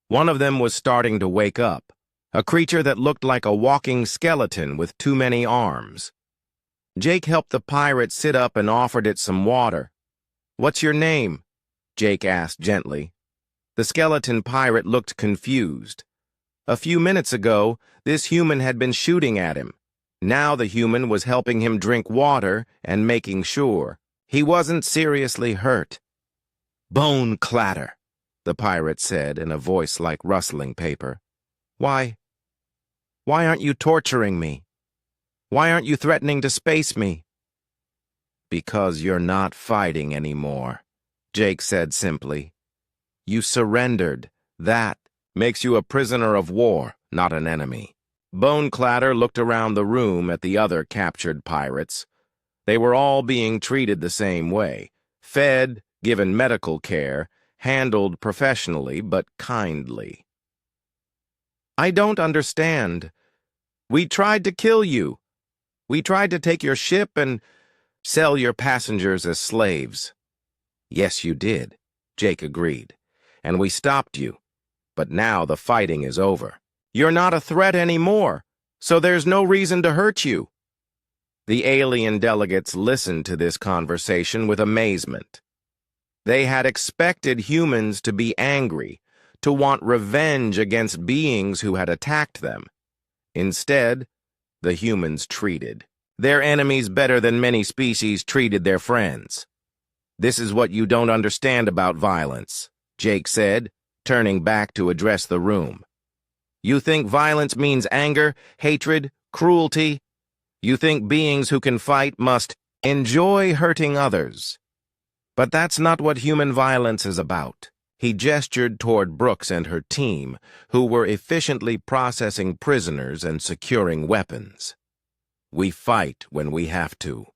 One of them was starting to wake up, a creature that looked like a walking skeleton with too many arms. Jake helped the pirate sit up and offered it some water. "What's your name?" Jake asked gently. The skeleton pirate looked confused. A few minutes ago, this human had been shooting at him. Now the human was helping him drink water and making sure he wasn't seriously hurt. "Bone clatter," the pirate said in a voice like rustling paper. Why aren't you torturing me? Why aren't you threatening to space me?" "Because you're not fighting anymore," Jake said simply. "You surrendered. That makes you a prisoner of war, not an enemy." Bone Clatter looked around the room at the other captured pirates. They were all being treated the same way, fed, given medical care, handled professionally but kindly. "I don't understand. We tried to kill you. We tried to take your ship and sell your passengers as slaves." "Yes, you did," Jake agreed. "And we stopped you. But now the fighting is over. You're not a threat anymore, so there's no reason to hurt you." The alien delegates listened to this conversation with amazement. They had expected humans to be angry, to want revenge against beings who had attacked them. Instead, the humans treated their enemies better than many species treated their friends. "This is what you don't understand about violence," Jake said, turning back to address the room. "You think violence means anger, hatred, cruelty? You think beings who can fight must enjoy hurting others. But that's not what human violence is about." He gestured toward Brooks and her team, who were efficiently processing prisoners and securing weapons. "We fight when we have to.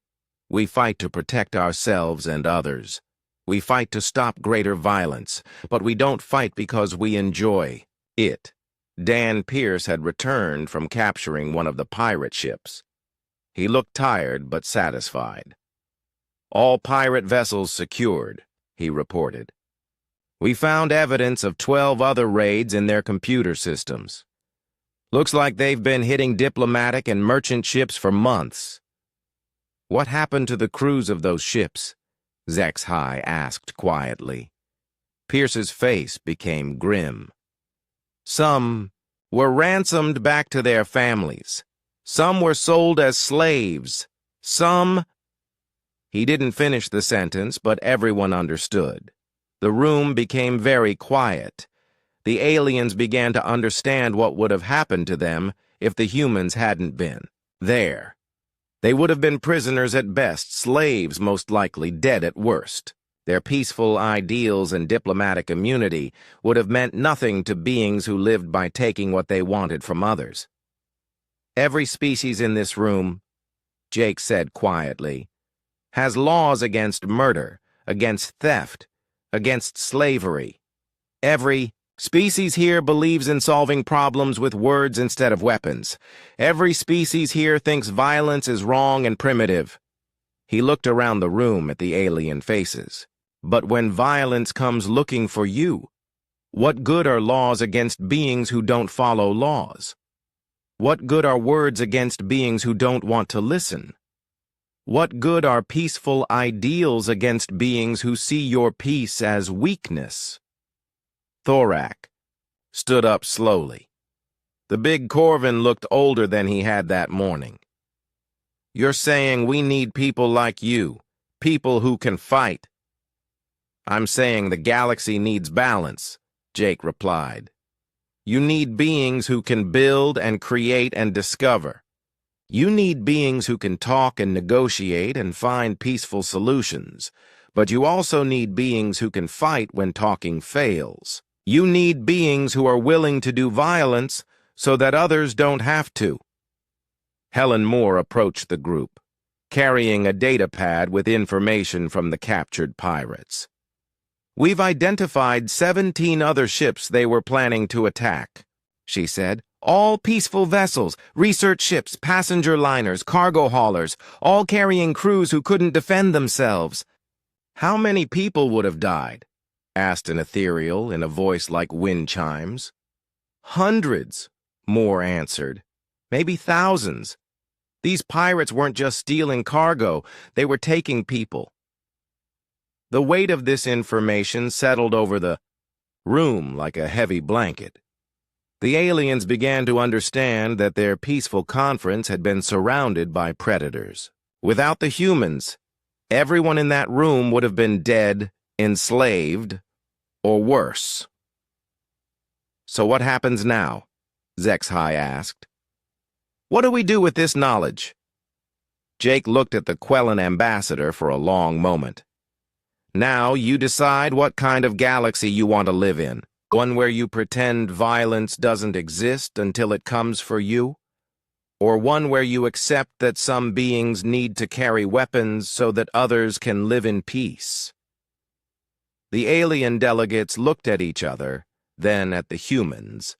We fight to protect ourselves and others. We fight to stop greater violence, but we don't fight because we enjoy it." Dan Pierce had returned from capturing one of the pirate ships. He looked tired but satisfied. "All pirate vessels secured," he reported. "We found evidence of 12 other raids in their computer systems. Looks like they've been hitting diplomatic and merchant ships for months." "What happened to the crews of those ships?" Zex High asked quietly. Pierce's face became grim. "Some were ransomed back to their families. Some were sold as slaves. Some—" He didn't finish the sentence, but everyone understood. The room became very quiet. The aliens began to understand what would have happened to them if the humans hadn't been there. They would have been prisoners at best, slaves most likely, dead at worst. Their peaceful ideals and diplomatic immunity would have meant nothing to beings who lived by taking what they wanted from others. "Every species in this room," Jake said quietly, "has laws against murder, against theft, against slavery. Every species here believes in solving problems with words instead of weapons. Every species here thinks violence is wrong and primitive." He looked around the room at the alien faces. "But when violence comes looking for you, what good are laws against beings who don't follow laws? What good are words against beings who don't want to listen? What good are peaceful ideals against beings who see your peace as weakness?" Thorak stood up slowly. The big Corvin looked older than he had that morning. "You're saying we need people like you, people who can fight." "I'm saying the galaxy needs balance," Jake replied. "You need beings who can build and create and discover. You need beings who can talk and negotiate and find peaceful solutions, but you also need beings who can fight when talking fails. You need beings who are willing to do violence so that others don't have to." Helen Moore approached the group, carrying a data pad with information from the captured pirates. "We've identified 17 other ships they were planning to attack," she said. "All peaceful vessels, research ships, passenger liners, cargo haulers, all carrying crews who couldn't defend themselves. How many people would have died? asked an ethereal in a voice like wind chimes. Hundreds, Moore answered. Maybe thousands. These pirates weren't just stealing cargo, they were taking people. The weight of this information settled over the room like a heavy blanket. The aliens began to understand that their peaceful conference had been surrounded by predators. Without the humans, everyone in that room would have been dead, enslaved, or worse. So what happens now? Zexhai asked. What do we do with this knowledge? Jake looked at the Quellan ambassador for a long moment. Now you decide what kind of galaxy you want to live in. One where you pretend violence doesn't exist until it comes for you? Or one where you accept that some beings need to carry weapons so that others can live in peace? The alien delegates looked at each other, then at the humans,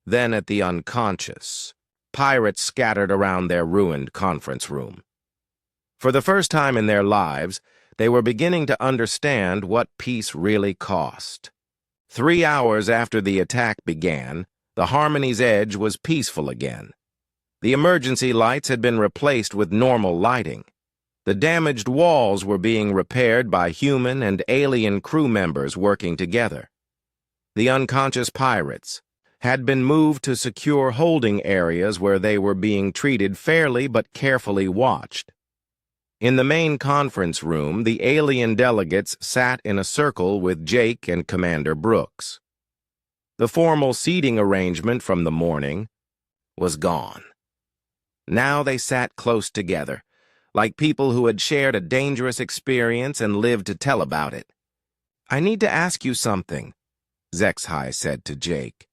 then at the unconscious. Pirates scattered around their ruined conference room. For the first time in their lives, they were beginning to understand what peace really cost. 3 hours after the attack began, the Harmony's Edge was peaceful again. The emergency lights had been replaced with normal lighting. The damaged walls were being repaired by human and alien crew members working together. The unconscious pirates had been moved to secure holding areas where they were being treated fairly but carefully watched. In the main conference room, the alien delegates sat in a circle with Jake and Commander Brooks. The formal seating arrangement from the morning was gone. Now they sat close together, like people who had shared a dangerous experience and lived to tell about it. I need to ask you something, Zexhai said to Jake.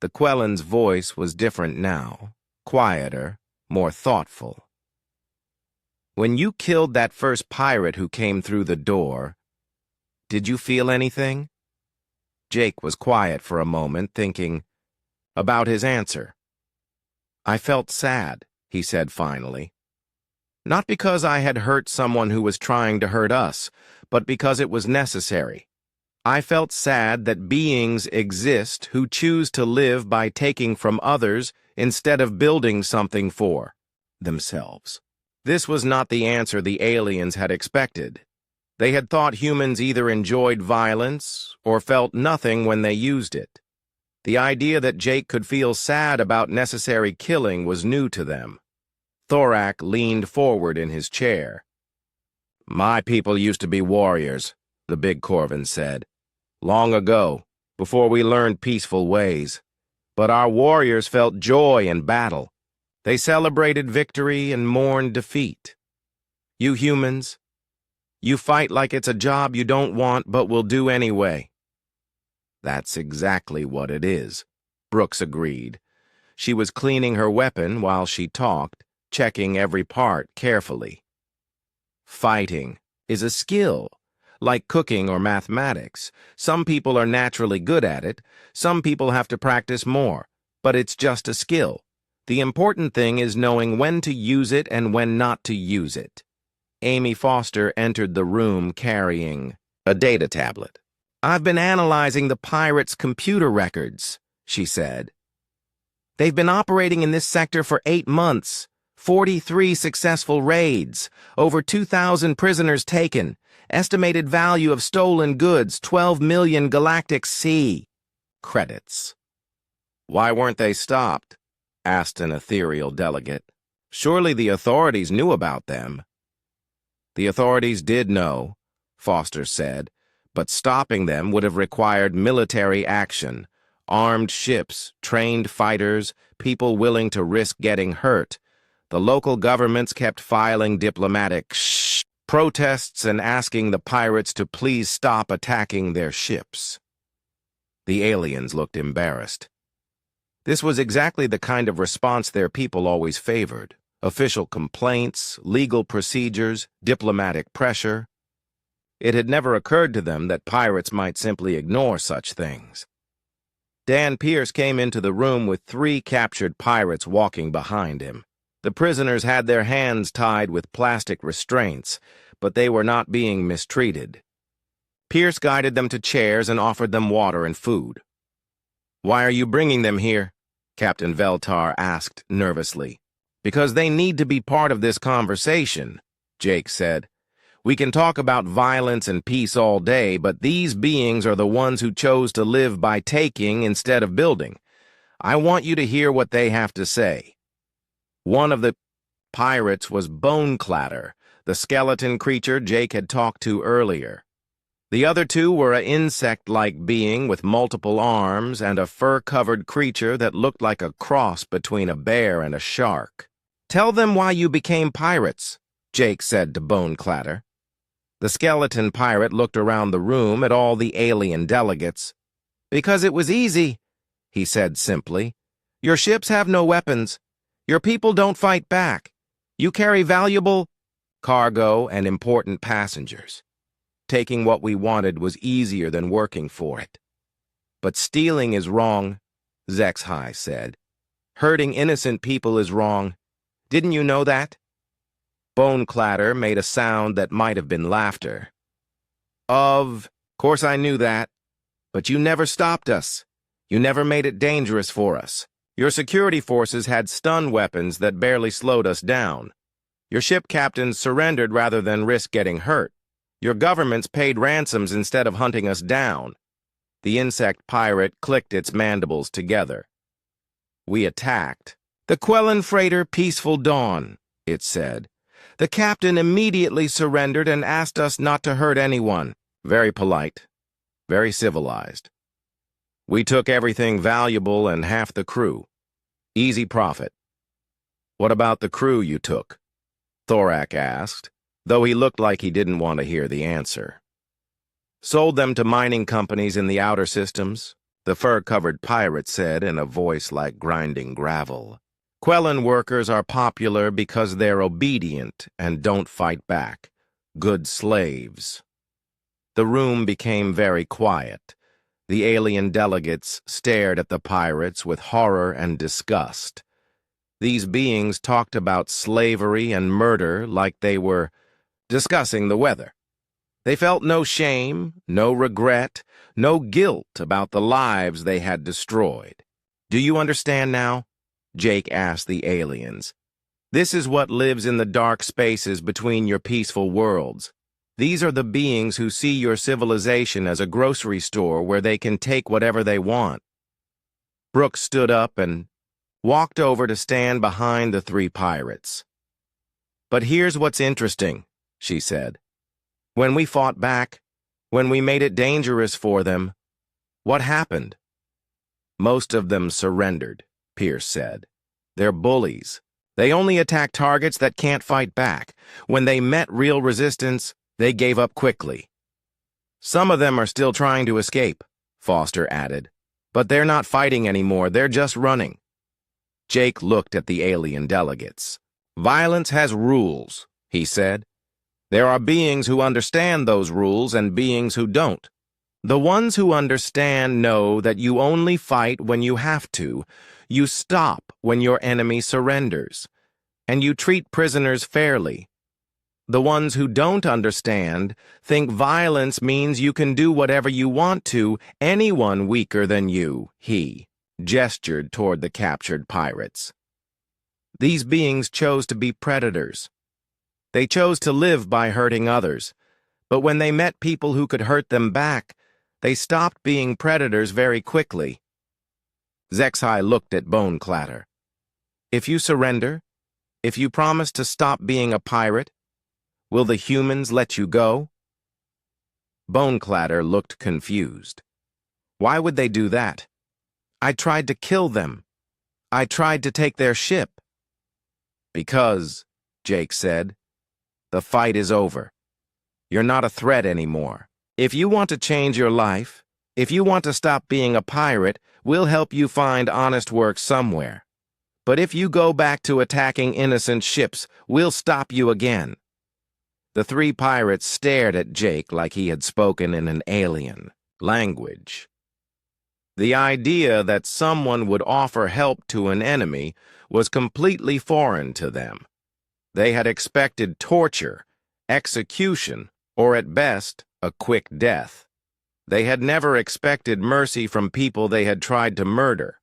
The Quellan's voice was different now, quieter, more thoughtful. When you killed that first pirate who came through the door, did you feel anything? Jake was quiet for a moment, thinking about his answer. I felt sad, he said finally. Not because I had hurt someone who was trying to hurt us, but because it was necessary. I felt sad that beings exist who choose to live by taking from others instead of building something for themselves. This was not the answer the aliens had expected. They had thought humans either enjoyed violence or felt nothing when they used it. The idea that Jake could feel sad about necessary killing was new to them. Thorak leaned forward in his chair. My people used to be warriors, the big Corvin said. Long ago, before we learned peaceful ways. But our warriors felt joy in battle. They celebrated victory and mourned defeat. You humans, you fight like it's a job you don't want but will do anyway. That's exactly what it is, Brooks agreed. She was cleaning her weapon while she talked, checking every part carefully. Fighting is a skill, like cooking or mathematics. Some people are naturally good at it, some people have to practice more, but it's just a skill. The important thing is knowing when to use it and when not to use it. Amy Foster entered the room carrying a data tablet. I've been analyzing the pirates' computer records, she said. They've been operating in this sector for 8 months, 43 successful raids, over 2,000 prisoners taken, estimated value of stolen goods, 12 million galactic C credits. Why weren't they stopped? Asked an ethereal delegate. Surely the authorities knew about them. The authorities did know, Foster said, but stopping them would have required military action, armed ships, trained fighters, people willing to risk getting hurt. The local governments kept filing diplomatic protests and asking the pirates to please stop attacking their ships. The aliens looked embarrassed. This was exactly the kind of response their people always favored. Official complaints, legal procedures, diplomatic pressure. It had never occurred to them that pirates might simply ignore such things. Dan Pierce came into the room with 3 captured pirates walking behind him. The prisoners had their hands tied with plastic restraints, but they were not being mistreated. Pierce guided them to chairs and offered them water and food. "Why are you bringing them here?" Captain Veltar asked nervously. "Because they need to be part of this conversation," Jake said. "We can talk about violence and peace all day, but these beings are the ones who chose to live by taking instead of building. I want you to hear what they have to say." One of the pirates was Boneclatter, the skeleton creature Jake had talked to earlier. The other two were an insect-like being with multiple arms and a fur-covered creature that looked like a cross between a bear and a shark. "Tell them why you became pirates," Jake said to Boneclatter. The skeleton pirate looked around the room at all the alien delegates. "Because it was easy," he said simply. "Your ships have no weapons. Your people don't fight back. You carry valuable cargo and important passengers. Taking what we wanted was easier than working for it. But stealing is wrong," HFY said. "Hurting innocent people is wrong. Didn't you know that?" Boneclatter made a sound that might have been laughter. Of course I knew that. But you never stopped us. You never made it dangerous for us. Your security forces had stun weapons that barely slowed us down. Your ship captains surrendered rather than risk getting hurt. Your governments paid ransoms instead of hunting us down." The insect pirate clicked its mandibles together. "We attacked. The Quellan freighter Peaceful Dawn," it said. "The captain immediately surrendered and asked us not to hurt anyone. Very polite. Very civilized. We took everything valuable and half the crew. Easy profit." "What about the crew you took?" Thorak asked, though he looked like he didn't want to hear the answer. "Sold them to mining companies in the outer systems," the fur-covered pirate said in a voice like grinding gravel. "Quellan workers are popular because they're obedient and don't fight back. Good slaves." The room became very quiet. The alien delegates stared at the pirates with horror and disgust. These beings talked about slavery and murder like they were discussing the weather. They felt no shame, no regret, no guilt about the lives they had destroyed. "Do you understand now?" Jake asked the aliens. "This is what lives in the dark spaces between your peaceful worlds. These are the beings who see your civilization as a grocery store where they can take whatever they want." Brooke stood up and walked over to stand behind the three pirates. "But here's what's interesting," she said. "When we fought back, when we made it dangerous for them, what happened?" "Most of them surrendered," Pierce said. "They're bullies. They only attack targets that can't fight back. When they met real resistance, they gave up quickly." "Some of them are still trying to escape," Foster added. "But they're not fighting anymore, they're just running." Jake looked at the alien delegates. "Violence has rules," he said. "There are beings who understand those rules and beings who don't. The ones who understand know that you only fight when you have to. You stop when your enemy surrenders. And you treat prisoners fairly. The ones who don't understand think violence means you can do whatever you want to anyone weaker than you," he gestured toward the captured pirates. "These beings chose to be predators. They chose to live by hurting others, but when they met people who could hurt them back, they stopped being predators very quickly." HFY looked at Boneclatter. "If you surrender, if you promise to stop being a pirate, will the humans let you go?" Boneclatter looked confused. "Why would they do that? I tried to kill them. I tried to take their ship." "Because," Jake said, "the fight is over. You're not a threat anymore. If you want to change your life, if you want to stop being a pirate, we'll help you find honest work somewhere. But if you go back to attacking innocent ships, we'll stop you again." The three pirates stared at Jake like he had spoken in an alien language. The idea that someone would offer help to an enemy was completely foreign to them. They had expected torture, execution, or at best, a quick death. They had never expected mercy from people they had tried to murder.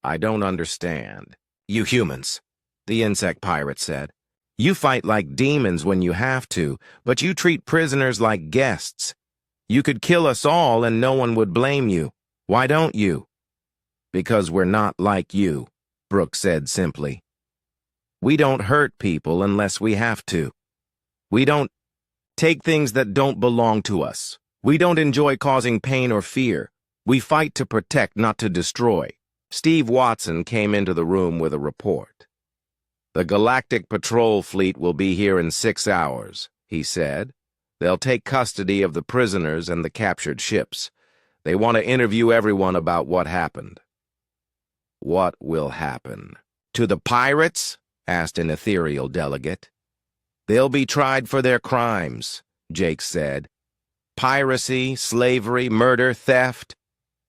I don't understand. You humans, the insect pirate said. You fight like demons when you have to, but you treat prisoners like guests. You could kill us all and no one would blame you. Why don't you? Because we're not like you, Brooke said simply. We don't hurt people unless we have to. We don't take things that don't belong to us. We don't enjoy causing pain or fear. We fight to protect, not to destroy. Steve Watson came into the room with a report. The Galactic Patrol Fleet will be here in 6 hours, he said. They'll take custody of the prisoners and the captured ships. They want to interview everyone about what happened. What will happen? To the pirates? Asked an ethereal delegate. They'll be tried for their crimes, Jake said. Piracy, slavery, murder, theft.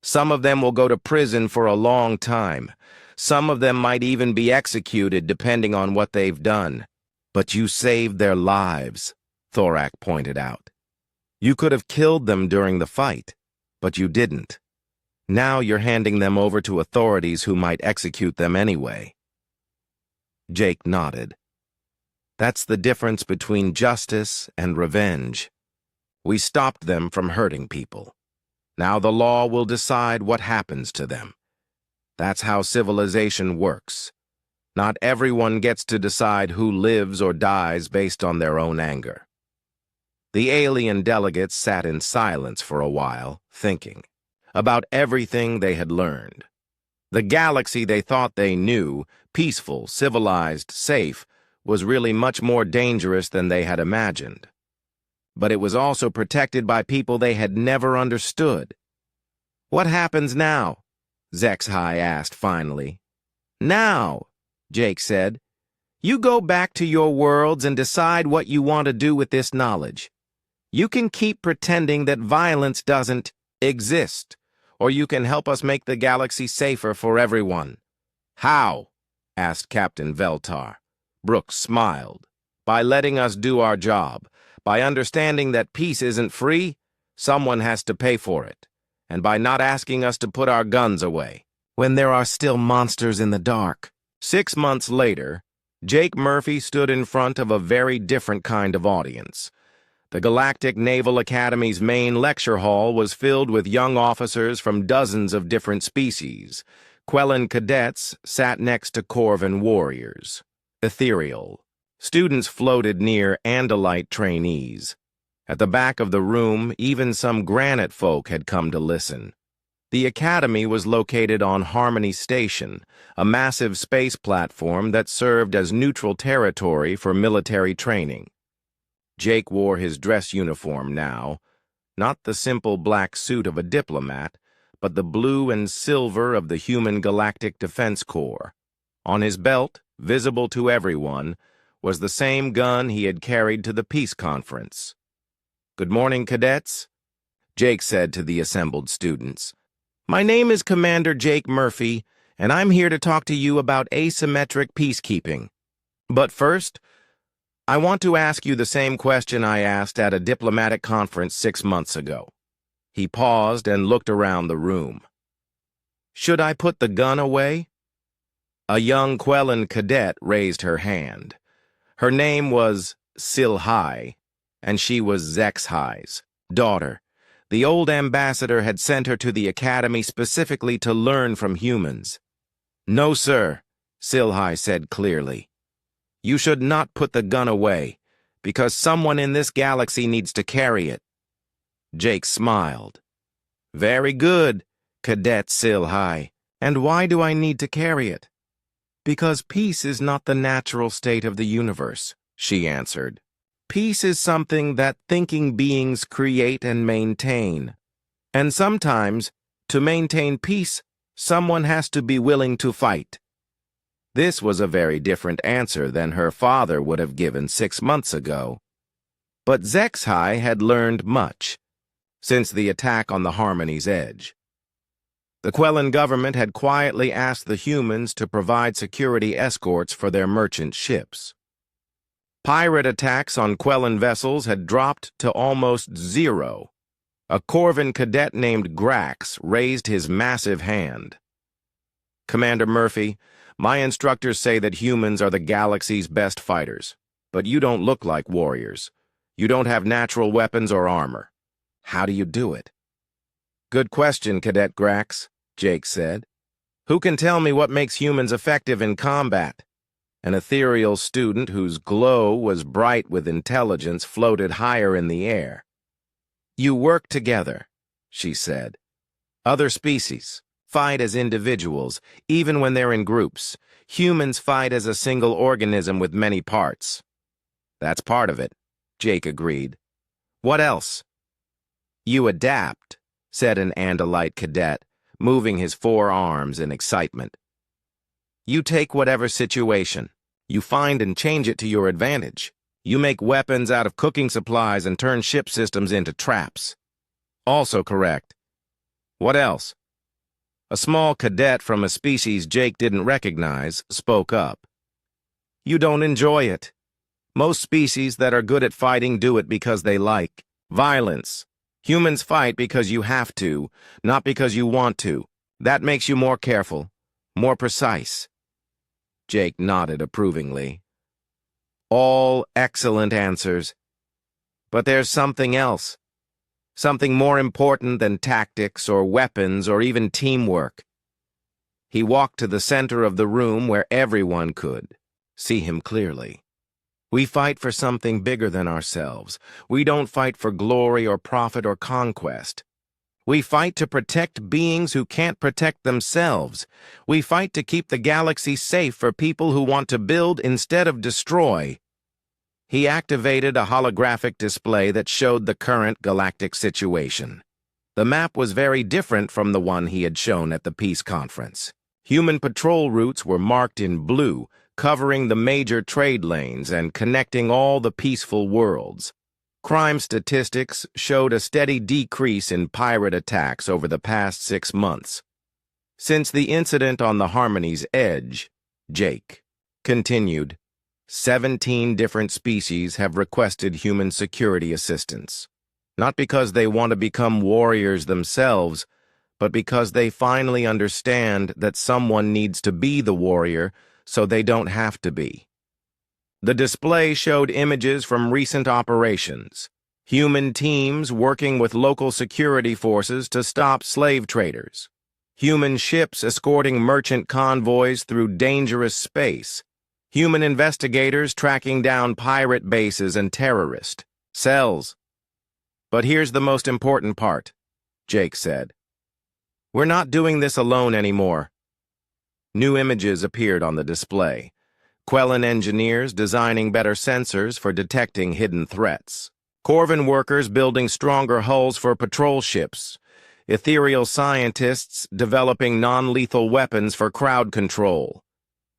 Some of them will go to prison for a long time. Some of them might even be executed depending on what they've done. But you saved their lives, Thorak pointed out. You could have killed them during the fight, but you didn't. Now you're handing them over to authorities who might execute them anyway. Jake nodded. That's the difference between justice and revenge. We stopped them from hurting people. Now the law will decide what happens to them. That's how civilization works. Not everyone gets to decide who lives or dies based on their own anger. The alien delegates sat in silence for a while, thinking about everything they had learned. The galaxy they thought they knew, peaceful, civilized, safe, was really much more dangerous than they had imagined. But it was also protected by people they had never understood. What happens now? Zexhai asked finally. Now, Jake said. You go back to your worlds and decide what you want to do with this knowledge. You can keep pretending that violence doesn't exist, or you can help us make the galaxy safer for everyone. How? Asked Captain Veltar. Brooks smiled. By letting us do our job. By understanding that peace isn't free, someone has to pay for it. And by not asking us to put our guns away, when there are still monsters in the dark. 6 months later, Jake Murphy stood in front of a very different kind of audience. The Galactic Naval Academy's main lecture hall was filled with young officers from dozens of different species. Quellan cadets sat next to Corvan warriors. Ethereal. Students floated near Andalite trainees. At the back of the room, even some granite folk had come to listen. The academy was located on Harmony Station, a massive space platform that served as neutral territory for military training. Jake wore his dress uniform now, not the simple black suit of a diplomat, but the blue and silver of the Human Galactic Defense Corps. On his belt, visible to everyone, was the same gun he had carried to the peace conference. Good morning, cadets, Jake said to the assembled students. My name is Commander Jake Murphy, and I'm here to talk to you about asymmetric peacekeeping. But first, I want to ask you the same question I asked at a diplomatic conference 6 months ago. He paused and looked around the room. Should I put the gun away? A young Quellan cadet raised her hand. Her name was Silhai, and she was Zexhai's daughter. The old ambassador had sent her to the academy specifically to learn from humans. No, sir, Silhai said clearly. You should not put the gun away, because someone in this galaxy needs to carry it. Jake smiled. Very good, Cadet Silhai. And why do I need to carry it? Because peace is not the natural state of the universe, she answered. Peace is something that thinking beings create and maintain. And sometimes, to maintain peace, someone has to be willing to fight. This was a very different answer than her father would have given 6 months ago. But Zexhai had learned much since the attack on the Harmony's Edge. The Quellan government had quietly asked the humans to provide security escorts for their merchant ships. Pirate attacks on Quellan vessels had dropped to almost zero. A Corvan cadet named Grax raised his massive hand. Commander Murphy, my instructors say that humans are the galaxy's best fighters, but you don't look like warriors. You don't have natural weapons or armor. How do you do it? Good question, Cadet Grax, Jake said. Who can tell me what makes humans effective in combat? An ethereal student whose glow was bright with intelligence floated higher in the air. You work together, she said. Other species fight as individuals, even when they're in groups. Humans fight as a single organism with many parts. That's part of it, Jake agreed. What else? You adapt, said an Andalite cadet, moving his forearms in excitement. You take whatever situation. You find and change it to your advantage. You make weapons out of cooking supplies and turn ship systems into traps. Also correct. What else? A small cadet from a species Jake didn't recognize spoke up. You don't enjoy it. Most species that are good at fighting do it because they like violence. Humans fight because you have to, not because you want to. That makes you more careful, more precise. Jake nodded approvingly. All excellent answers. But there's something else. Something more important than tactics or weapons or even teamwork. He walked to the center of the room where everyone could see him clearly. We fight for something bigger than ourselves. We don't fight for glory or profit or conquest. We fight to protect beings who can't protect themselves. We fight to keep the galaxy safe for people who want to build instead of destroy. He activated a holographic display that showed the current galactic situation. The map was very different from the one he had shown at the peace conference. Human patrol routes were marked in blue, covering the major trade lanes and connecting all the peaceful worlds. Crime statistics showed a steady decrease in pirate attacks over the past 6 months. Since the incident on the Harmony's edge, Jake continued, 17 different species have requested human security assistance. Not because they want to become warriors themselves, but because they finally understand that someone needs to be the warrior so they don't have to be. The display showed images from recent operations. Human teams working with local security forces to stop slave traders. Human ships escorting merchant convoys through dangerous space. Human investigators tracking down pirate bases and terrorist cells. But here's the most important part, Jake said. We're not doing this alone anymore. New images appeared on the display. Quellan engineers designing better sensors for detecting hidden threats. Corvan workers building stronger hulls for patrol ships. Ethereal scientists developing non-lethal weapons for crowd control.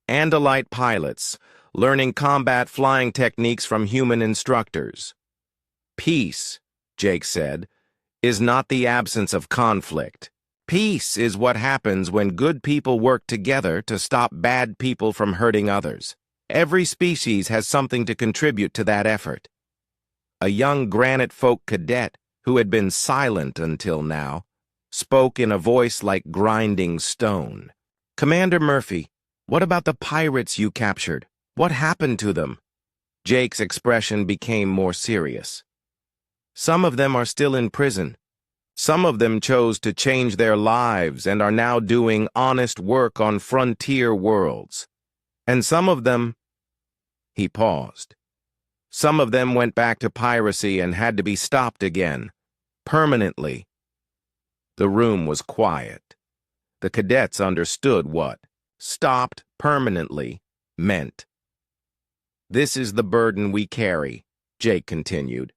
Andalite pilots learning combat flying techniques from human instructors. Peace, Jake said, is not the absence of conflict. Peace is what happens when good people work together to stop bad people from hurting others. Every species has something to contribute to that effort. A young granite folk cadet, who had been silent until now, spoke in a voice like grinding stone. Commander Murphy, what about the pirates you captured? What happened to them? Jake's expression became more serious. Some of them are still in prison. Some of them chose to change their lives and are now doing honest work on frontier worlds. And some of them... He paused. Some of them went back to piracy and had to be stopped again, permanently. The room was quiet. The cadets understood what stopped permanently meant. This is the burden we carry, Jake continued.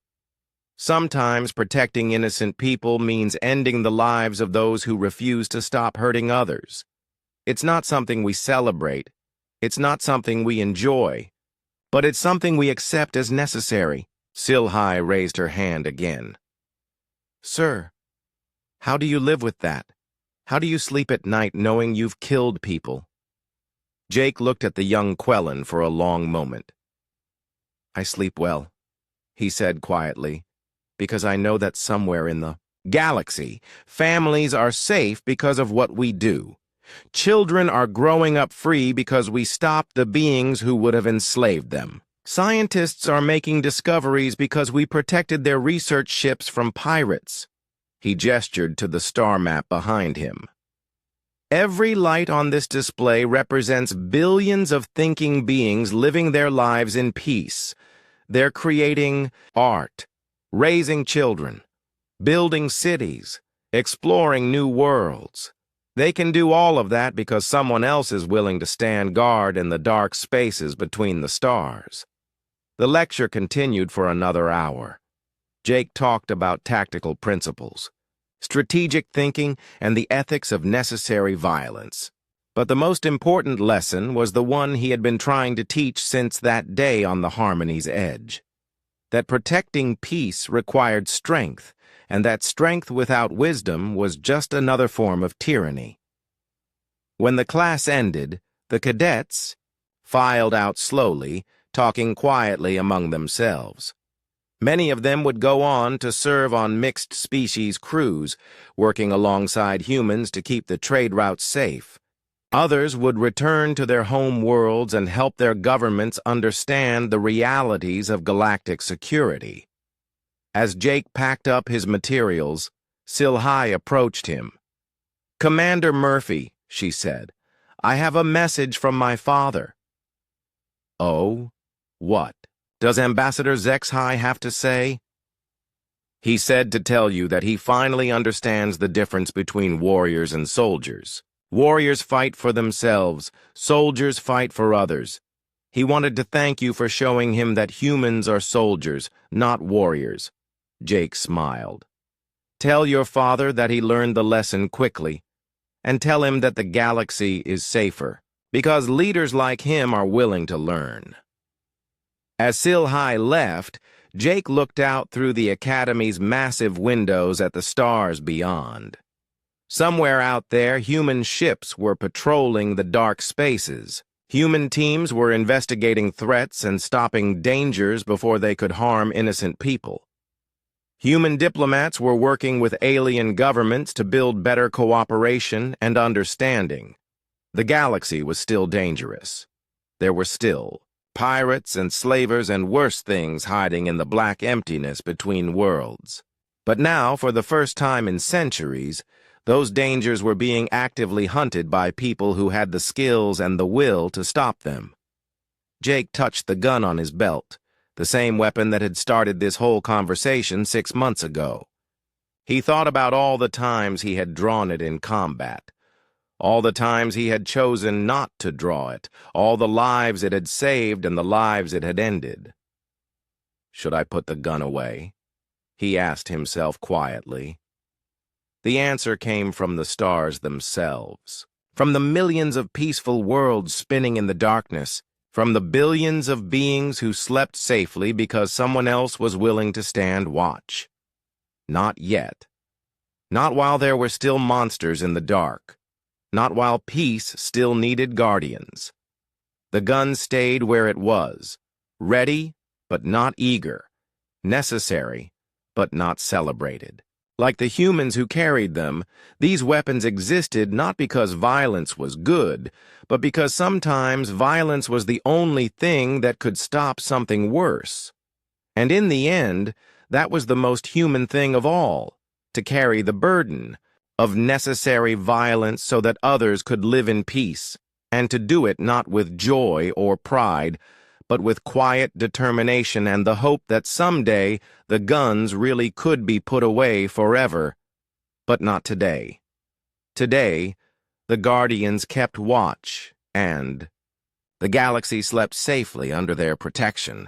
Sometimes protecting innocent people means ending the lives of those who refuse to stop hurting others. It's not something we celebrate. It's not something we enjoy. But it's something we accept as necessary. Silhai raised her hand again. Sir, how do you live with that? How do you sleep at night knowing you've killed people? Jake looked at the young Quellan for a long moment. I sleep well, he said quietly, because I know that somewhere in the galaxy, families are safe because of what we do. Children are growing up free because we stopped the beings who would have enslaved them. Scientists are making discoveries because we protected their research ships from pirates. He gestured to the star map behind him. Every light on this display represents billions of thinking beings living their lives in peace. They're creating art, raising children, building cities, exploring new worlds. They can do all of that because someone else is willing to stand guard in the dark spaces between the stars. The lecture continued for another hour. Jake talked about tactical principles, strategic thinking, and the ethics of necessary violence. But the most important lesson was the one he had been trying to teach since that day on the Harmony's edge. That protecting peace required strength, and that strength without wisdom was just another form of tyranny. When the class ended, the cadets filed out slowly, talking quietly among themselves. Many of them would go on to serve on mixed-species crews, working alongside humans to keep the trade routes safe. Others would return to their home worlds and help their governments understand the realities of galactic security. As Jake packed up his materials, Silhai approached him. "Commander Murphy," she said, "I have a message from my father." "Oh? What does Ambassador Zexhai have to say?" "He said to tell you that he finally understands the difference between warriors and soldiers. Warriors fight for themselves, soldiers fight for others. He wanted to thank you for showing him that humans are soldiers, not warriors." Jake smiled. "Tell your father that he learned the lesson quickly, and tell him that the galaxy is safer, because leaders like him are willing to learn." As Silhai left, Jake looked out through the Academy's massive windows at the stars beyond. Somewhere out there, human ships were patrolling the dark spaces. Human teams were investigating threats and stopping dangers before they could harm innocent people. Human diplomats were working with alien governments to build better cooperation and understanding. The galaxy was still dangerous. There were still pirates and slavers and worse things hiding in the black emptiness between worlds. But now, for the first time in centuries, those dangers were being actively hunted by people who had the skills and the will to stop them. Jake touched the gun on his belt, the same weapon that had started this whole conversation 6 months ago. He thought about all the times he had drawn it in combat, all the times he had chosen not to draw it, all the lives it had saved and the lives it had ended. "Should I put the gun away?" he asked himself quietly. The answer came from the stars themselves, from the millions of peaceful worlds spinning in the darkness, from the billions of beings who slept safely because someone else was willing to stand watch. Not yet. Not while there were still monsters in the dark. Not while peace still needed guardians. The gun stayed where it was, ready but not eager, necessary but not celebrated. Like the humans who carried them, these weapons existed not because violence was good, but because sometimes violence was the only thing that could stop something worse. And in the end, that was the most human thing of all, to carry the burden of necessary violence so that others could live in peace, and to do it not with joy or pride, but with quiet determination and the hope that someday the guns really could be put away forever. But not today. Today, the Guardians kept watch, and the galaxy slept safely under their protection.